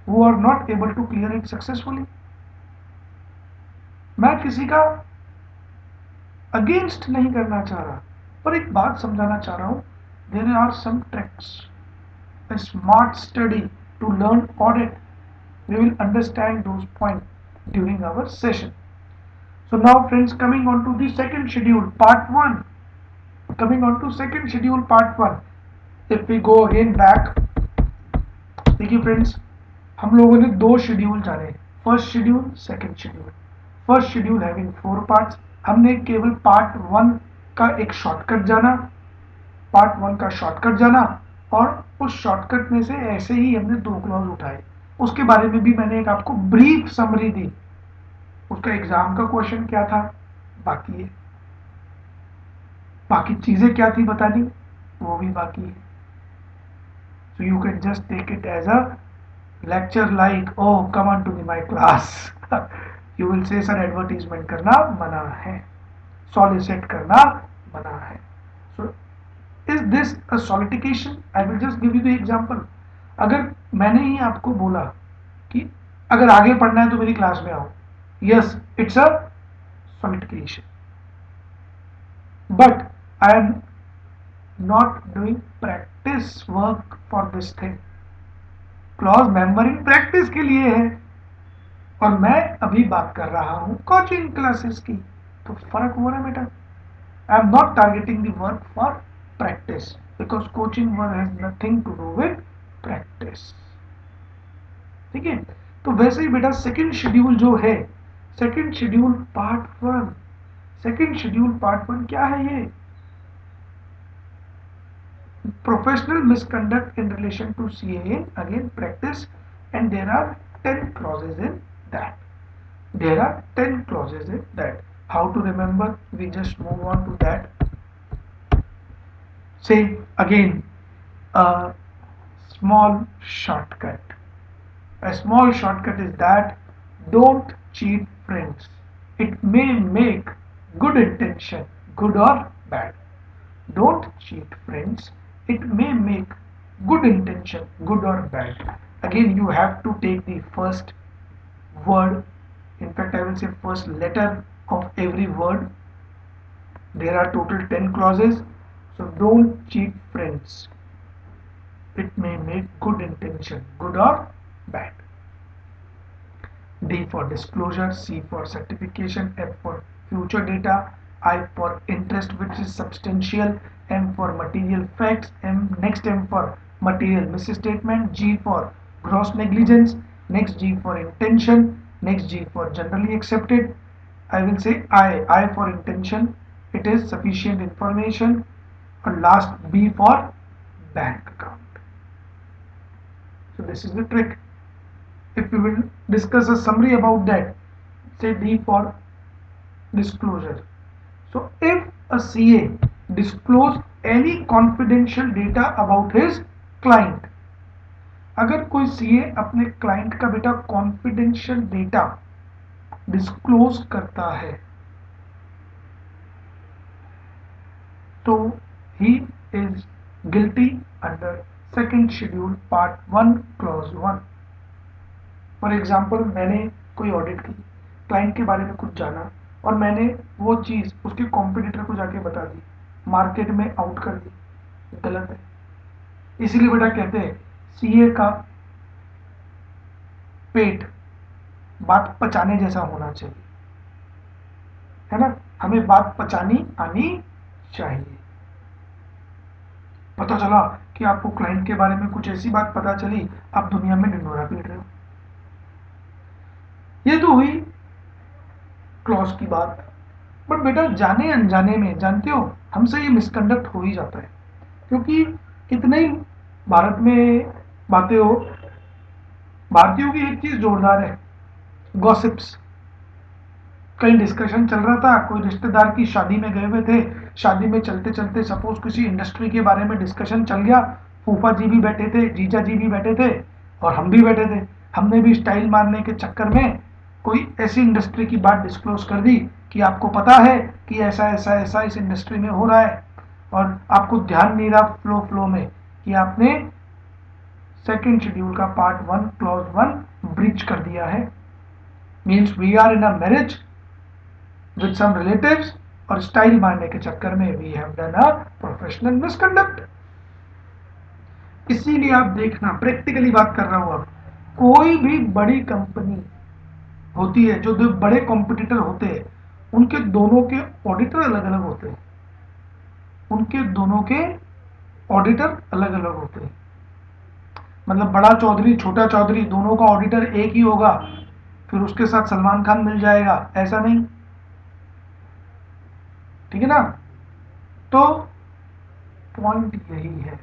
who are not able to clear it successfully. मैं किसी का अगेंस्ट नहीं करना चाह रहा, पर एक बात समझाना चाह रहा हूं। There are some tricks, a smart study to learn audit. We will understand those points during our session. So now friends, coming on to the second schedule, part 1. Coming on to second schedule, part 1. If we go again back, देखिए फ्रेंड्स, हम लोगों ने दो शेड्यूल जाने, first schedule, second schedule. First schedule having 4 parts, हमने केवल पार्ट 1 का एक शॉर्टकट जाना, पार्ट 1 का शॉर्टकट जाना, और उस शॉर्टकट में से ऐसे ही हमने दो क्लॉज उठाए। उसके बारे में भी मैंने एक आपको ब्रीफ समरी दी। उसका एग्जाम का क्वेश्चन क्या था बाकी है, बाकी चीजें क्या थी बतानी वो भी बाकी है। So you can just take it as a lecture like, oh come on to my class. You will say sir advertisement करना मना है, solicit करना मना है। So is this a solicitation? I will just give you the example. अगर मैंने ही आपको बोला कि अगर आगे पढ़ना है तो मेरी क्लास में आओ, yes it's a solicitation, but I am not doing practice work for this thing. Clause membered practice के लिए है और मैं अभी बात कर रहा हूं कोचिंग क्लासेस की, तो फर्क हुआ ना बेटा। I am not targeting the work for practice because coaching work has nothing to do with practice. ठीक है, तो वैसे ही बेटा सेकंड शेड्यूल जो है, second schedule part 1, second schedule part 1 क्या है ये? Professional misconduct in relation to CAA, again practice, and there are 10 clauses in that. There are 10 clauses in that. How to remember? We just move on to that. Say again, a small shortcut. A small shortcut is that don't cheat friends. It may make good intention good or bad. Don't cheat friends. It may make good intention good or bad. Again, you have to take the first word. In fact, I will say first letter of every word. There are total 10 clauses. So don't cheat friends. It may make good intention good or bad. D for disclosure, C for certification, F for future data, I for interest, which is substantial, M for material facts, next M for material misstatement, G for gross negligence, next G for intention, next G for generally accepted. I will say I for intention, it is sufficient information, and last B for bank account. So this is the trick. If we will discuss a summary about that, say D for disclosure. So if a CA disclose any confidential data about his client, अगर कोई CA अपने क्लाइंट का बेटा कॉन्फिडेंशियल डेटा डिस्क्लोज करता है तो he is guilty under second schedule part 1 clause 1. For example, मैंने कोई ऑडिट की, क्लाइंट के बारे में कुछ जाना और मैंने वो चीज़ उसके कॉम्पिटिटर को जाके बता दी, मार्केट में आउट कर दी, गलत है. इसीलिए बेटा कहते हैं सीए का पेट बात पचाने जैसा होना चाहिए, है ना. हमें बात पचानी आनी चाहिए. पता चला कि आपको क्लाइंट के बारे में कुछ ऐसी बात पता चली, आप दुनिया में ढिंढोरा पीट रहे हो. ये तो हुई क्लॉज की बात. बट बेटा जाने अनजाने में, जानते हो, हमसे ये मिसकंडक्ट हो ही जाता है. क्योंकि कितने ही भारत में बातें हो, भारतीयों की एक चीज जोरदार है, गॉसिप्स. कहीं डिस्कशन चल रहा था, कोई रिश्तेदार की शादी में गए हुए थे, शादी में चलते चलते सपोज किसी इंडस्ट्री के बारे में डिस्कशन चल गया, फूफा जी भी बैठे थे, जीजा जी भी बैठे थे और हम भी बैठे थे. हमने भी स्टाइल मारने के चक्कर में कोई ऐसी इंडस्ट्री की बात डिस्क्लोज कर दी कि आपको पता है कि ऐसा ऐसा ऐसा इस इंडस्ट्री में हो रहा है, और आपको ध्यान नहीं रहा फ्लो में कि आपने सेकेंड शेड्यूल का पार्ट 1 क्लॉज 1 ब्रीच कर दिया है. Means we are in a marriage with some relatives और स्टाइल मारने के चक्कर में we have done a professional misconduct. इसीलिए आप देखना, प्रैक्टिकली बात कर रहा हूं, अब कोई भी बड़ी कंपनी होती है, जो दो बड़े कॉम्पिटिटर होते हैं, उनके दोनों के ऑडिटर अलग अलग होते हैं, उनके दोनों के ऑडिटर अलग अलग होते हैं. मतलब बड़ा चौधरी छोटा चौधरी दोनों का ऑडिटर एक ही होगा, फिर उसके साथ सलमान खान मिल जाएगा, ऐसा नहीं. ठीक है ना. तो पॉइंट यही है.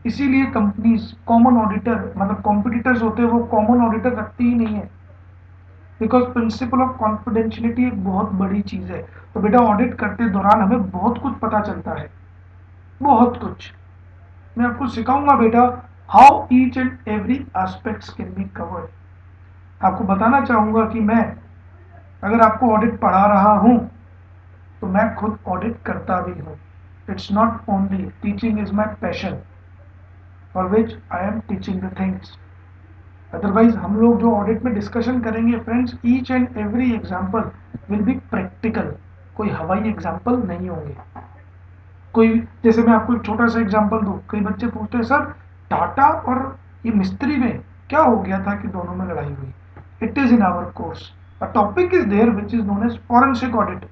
इसीलिए कंपनीज कॉमन ऑडिटर, मतलब कॉम्पिटिटर्स होते हैं, वो कॉमन ऑडिटर रखती ही नहीं है. बिकॉज प्रिंसिपल ऑफ कॉन्फिडेंशियलिटी एक बहुत बड़ी चीज है. तो बेटा ऑडिट करते दौरान हमें बहुत कुछ पता चलता है, बहुत कुछ. मैं आपको सिखाऊंगा बेटा how each and every aspects can be covered. आपको बताना चाहूंगा कि मैं अगर आपको ऑडिट पढ़ा रहा हूं तो मैं खुद ऑडिट करता भी हूं. It's not only teaching is my passion for which I am teaching the things. Otherwise हम लोग जो ऑडिट में डिस्कशन करेंगे friends, each and every example will be practical, कोई हवाई एग्जाम्पल नहीं होंगे. कोई, जैसे मैं आपको एक छोटा सा एग्जाम्पल दूं, कई बच्चे पूछते हैं सर टाटा और ये मिस्त्री में क्या हो गया था कि दोनों में लड़ाई हुई. It is in our course a topic is there which is known as forensic audit.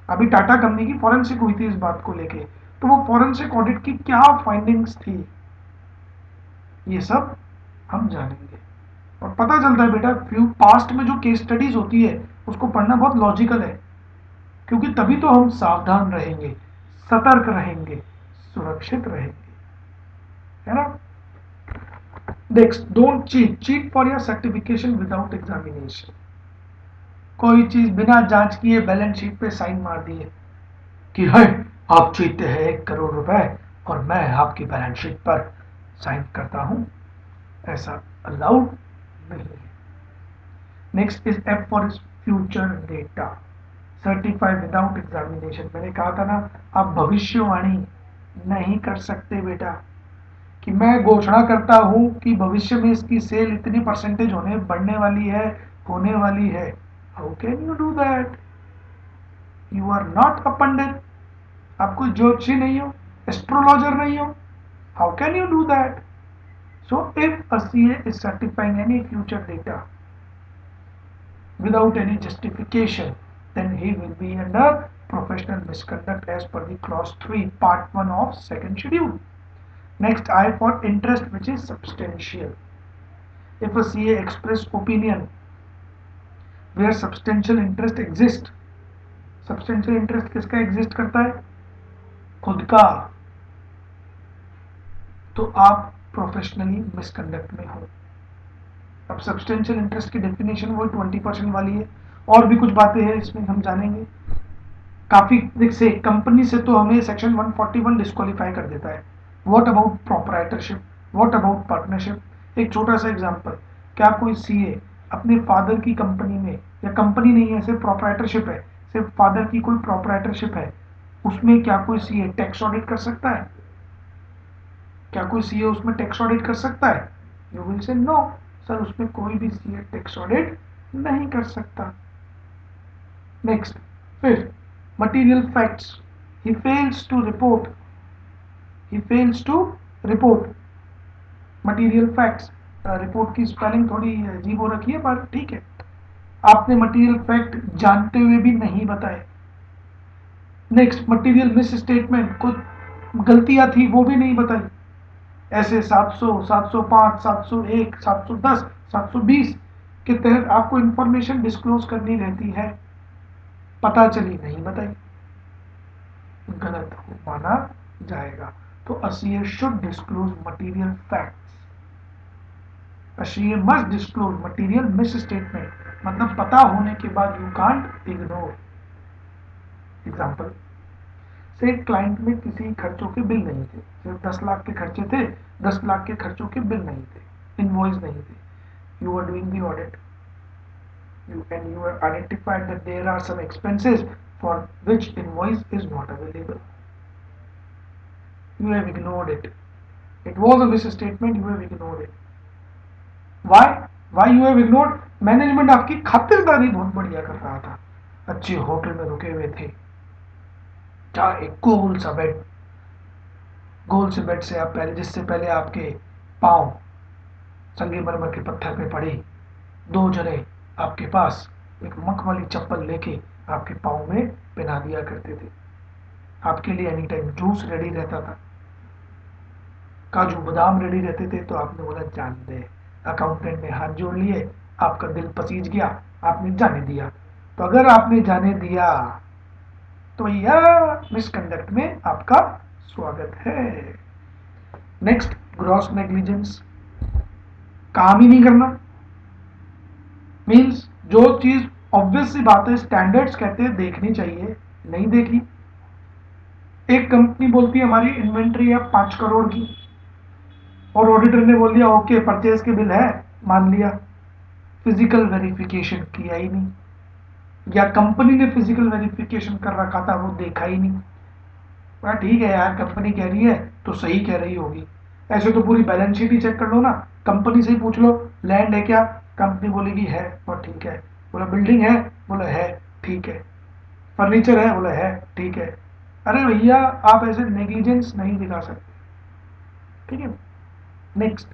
अभी टाटा कंपनी की फॉरेंसिक हुई थी इस बात को लेके, तो वो फॉरेंसिक ऑडिट की क्या फाइंडिंग्स थी, ये सब हम जानेंगे. और पता चलता है बेटा फ्यू पास्ट में जो केस स्टडीज होती है उसको पढ़ना बहुत लॉजिकल है, क्योंकि तभी तो हम सावधान रहेंगे, सतर्क रहेंगे, सुरक्षित रहेंगे, है ना. Next, don't cheat. Cheat for your certification without examination. कोई चीज बिना जांच किए बैलेंस शीट पे साइन मार दिए कि है आप जीतते हैं 1 करोड़ रुपए और मैं आपकी बैलेंस शीट पर साइन करता हूं, ऐसा अलाउड नहीं है. Next is F for future data. Certify without examination. मैंने कहा था ना, आप भविष्यवाणी नहीं कर सकते बेटा कि मैं घोषणा करता हूं कि भविष्य में इसकी सेल इतनी परसेंटेज होने बढ़ने वाली है, होने वाली है. How can you do that? You are not a pandit, आप कोई ज्योतिषी नहीं हो, एस्ट्रोलॉजर नहीं हो. How can you do that? So if a CA is certifying any future data without any justification, then he will be under professional misconduct as per the clause 3 part 1 of second schedule. Next, I for interest, which is substantial. If a CA express opinion where substantial interest exists, substantial interest किसका exist करता है? खुद का, तो आप प्रोफेशनली मिसकंडक्ट में हो। अब सब्सटेंशियल इंटरेस्ट की डेफिनेशन वो 20% वाली है, और भी कुछ बातें हैं इसमें हम जानेंगे। काफी से कंपनी से तो हमें सेक्शन 141 डिस्क्वालीफाई कर देता है। What about proprietorship, what about partnership. एक छोटा सा एग्जांपल, क्या कोई सीए अपने फादर की कंपनी में, या कंपनी नहीं है सिर्फ प्रोप्राइटरशिप है, सिर्फ फादर की कोई प्रोप्राइटरशिप है, उसमें क्या कोई सीए टैक्स ऑडिट कर सकता है? क्या कोई सीए उसमें टैक्स ऑडिट कर सकता है? You will say no sir, उसमें कोई भी सीए टैक्स ऑडिट नहीं कर सकता। Next, fifth, material facts. He fails to report. He fails to report material facts. Report की स्पेलिंग थोड़ी अजीब हो रखी है, पर ठीक है। आपने मटेरियल फैक्ट जानते हुए भी नहीं बताए। नेक्स्ट, मटेरियल मिस स्टेटमेंट, कुछ गलतियां थी वो भी नहीं बताई। ऐसे 700, 705, 701, 710, 720 के तहत आपको इंफॉर्मेशन डिस्क्लोज करनी रहती है, पता चली नहीं बताई, गलत माना जाएगा। तो a CA should disclose material facts. A CA must disclose material misstatement, मतलब पता होने के बाद you can't ignore. एग्जाम्पल से क्लाइंट में किसी खर्चों के बिल नहीं थे, सिर्फ 10 लाख के खर्चे थे, 10 लाख के खर्चों के बिल नहीं थे, इनवॉइस नहीं थे। You are doing the audit, and you have identified that there are some expenses for which invoice is not available. You have ignored it. It was a misstatement, you have ignored it. Why? Why you have ignored? Management आपकी खातिरदारी बहुत बढ़िया कर रहा था, अच्छे होटल में रुके हुए थे, क्या एक गोल सा बेड, गोल से बेड से आप पहले, जिससे पहले आपके पांव संगमरमर के पत्थर पे पड़े, दो जने आपके पास एक मखमली चप्पल लेके आपके पांव में पहना दिया करते थे, आपके लिए एनी टाइम जूस रेडी रहता था, काजू बादाम रेडी रहते थे, तो आपने बोला जान दे। अकाउंटेंट ने हाथ जोड़ लिए, आपका दिल पसीज गया, आपने जाने दिया। तो अगर आपने जाने दिया तो यह मिसकंडक्ट में आपका स्वागत है। नेक्स्ट, ग्रॉस नेग्लिजेंस, काम ही नहीं करना, मींस जो चीज ऑब्वियस सी बात है, स्टैंडर्ड्स कहते हैं देखनी चाहिए, नहीं देखी। एक कंपनी बोलती है हमारी इन्वेंट्री है 5 करोड़ की, और ऑडिटर ने बोल दिया ओके परचेज के बिल है, मान लिया, फिजिकल वेरिफिकेशन किया ही नहीं, या कंपनी ने फिजिकल वेरिफिकेशन कर रखा था वो देखा ही नहीं। ठीक है यार, कंपनी कह रही है तो सही कह रही होगी, ऐसे तो पूरी बैलेंस शीट ही चेक कर लो ना, कंपनी से ही पूछ लो लैंड है क्या, कंपनी बोलेगी है और ठीक है, बोला बिल्डिंग है, बोला है ठीक है, फर्नीचर है, बोला है ठीक है। अरे भैया आप ऐसे नेग्लिजेंस नहीं दिखा सकते, ठीक है। Next,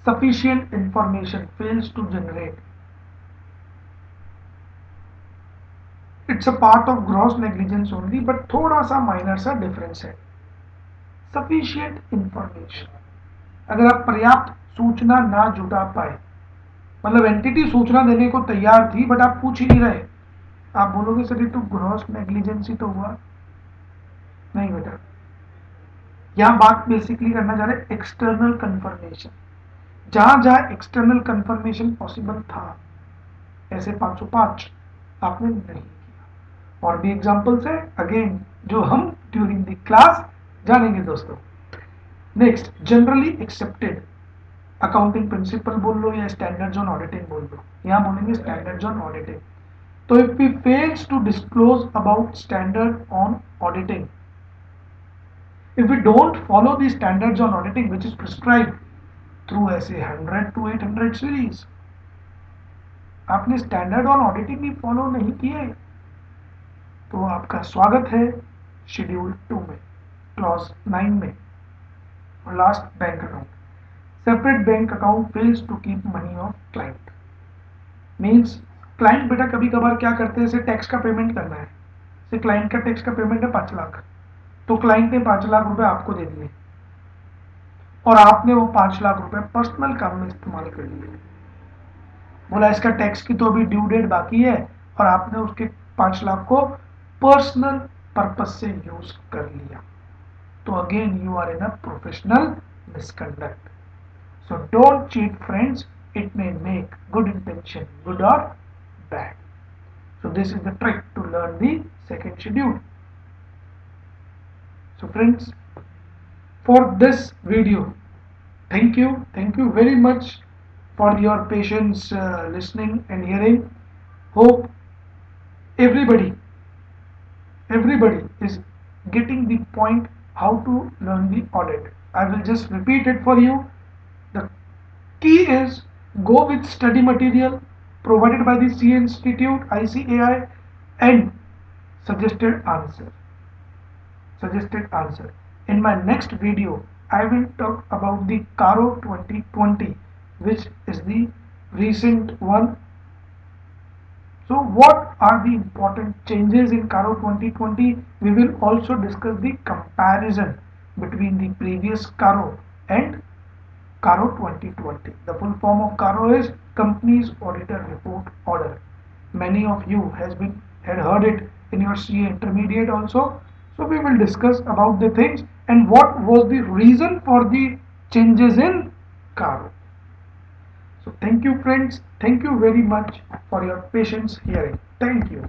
sufficient information fails to generate. It's a part of gross negligence only, but थोड़ा सा माइनर सा डिफरेंस है। Sufficient information, अगर आप पर्याप्त सूचना ना जुटा पाए, मतलब एंटिटी सूचना देने को तैयार थी बट आप पूछ ही नहीं रहे, आप बोलोगे सर ये तो ग्रॉस नेग्लिजेंसी तो हुआ नहीं बेटा। यहाँ बात बेसिकली करना चाह रहे एक्सटर्नल कंफर्मेशन, जहां जहां एक्सटर्नल कंफर्मेशन पॉसिबल था, ऐसे 505 आपने नहीं किया। और भी एग्जांपल्स है अगेन जो हम ड्यूरिंग द क्लास जानेंगे दोस्तों। Next, generally accepted accounting principle बोल लो या स्टैंडर्ड्स ऑन ऑडिटिंग बोल लो, यहां बोलेंगे स्टैंडर्ड्स ऑन ऑडिटिंग। तो if we fails to disclose about standard on auditing, if we don't follow the standards on auditing which is prescribed through ऐसे 100 to 800 series, आपने standard on auditing he follow नहीं किए, तो आपका स्वागत है शेड्यूल 2 में, क्लॉज 9 में। और last, bank account, separate bank account fails to keep money of client, means client बेटा कभी कभार क्या करते हैं, जैसे टैक्स का पेमेंट करना है, जैसे क्लाइंट का टैक्स का पेमेंट है 5 लाख, तो क्लाइंट ने 5 लाख रुपए आपको दे दिए और आपने वो 5 लाख रुपए पर्सनल काम में इस्तेमाल कर लिए। बोला इसका टैक्स की तो अभी ड्यू डेट बाकी है और आपने उसके 5 लाख को पर्सनल पर्पज से यूज कर लिया, तो again you are in a professional misconduct. So don't cheat friends, it may make good intention good or bad. So this is the trick to learn the second schedule. So friends, for this video, thank you very much for your patience listening and hearing. Hope everybody everybody is getting the point how to learn the audit. I will just repeat it for you. The key is go with study material provided by the C Institute ICAI and suggested answer. Suggested answer. In my next video, I will talk about the Caro 2020, which is the recent one. So what are the important changes in Caro 2020? We will also discuss the comparison between the previous Caro and Caro 2020. The full form of Caro is Companies Auditor Report Order. Many of you had heard it in your CA intermediate also. So we will discuss about the things and what was the reason for the changes in Caro. So thank you friends. Thank you very much for your patience hearing. Thank you.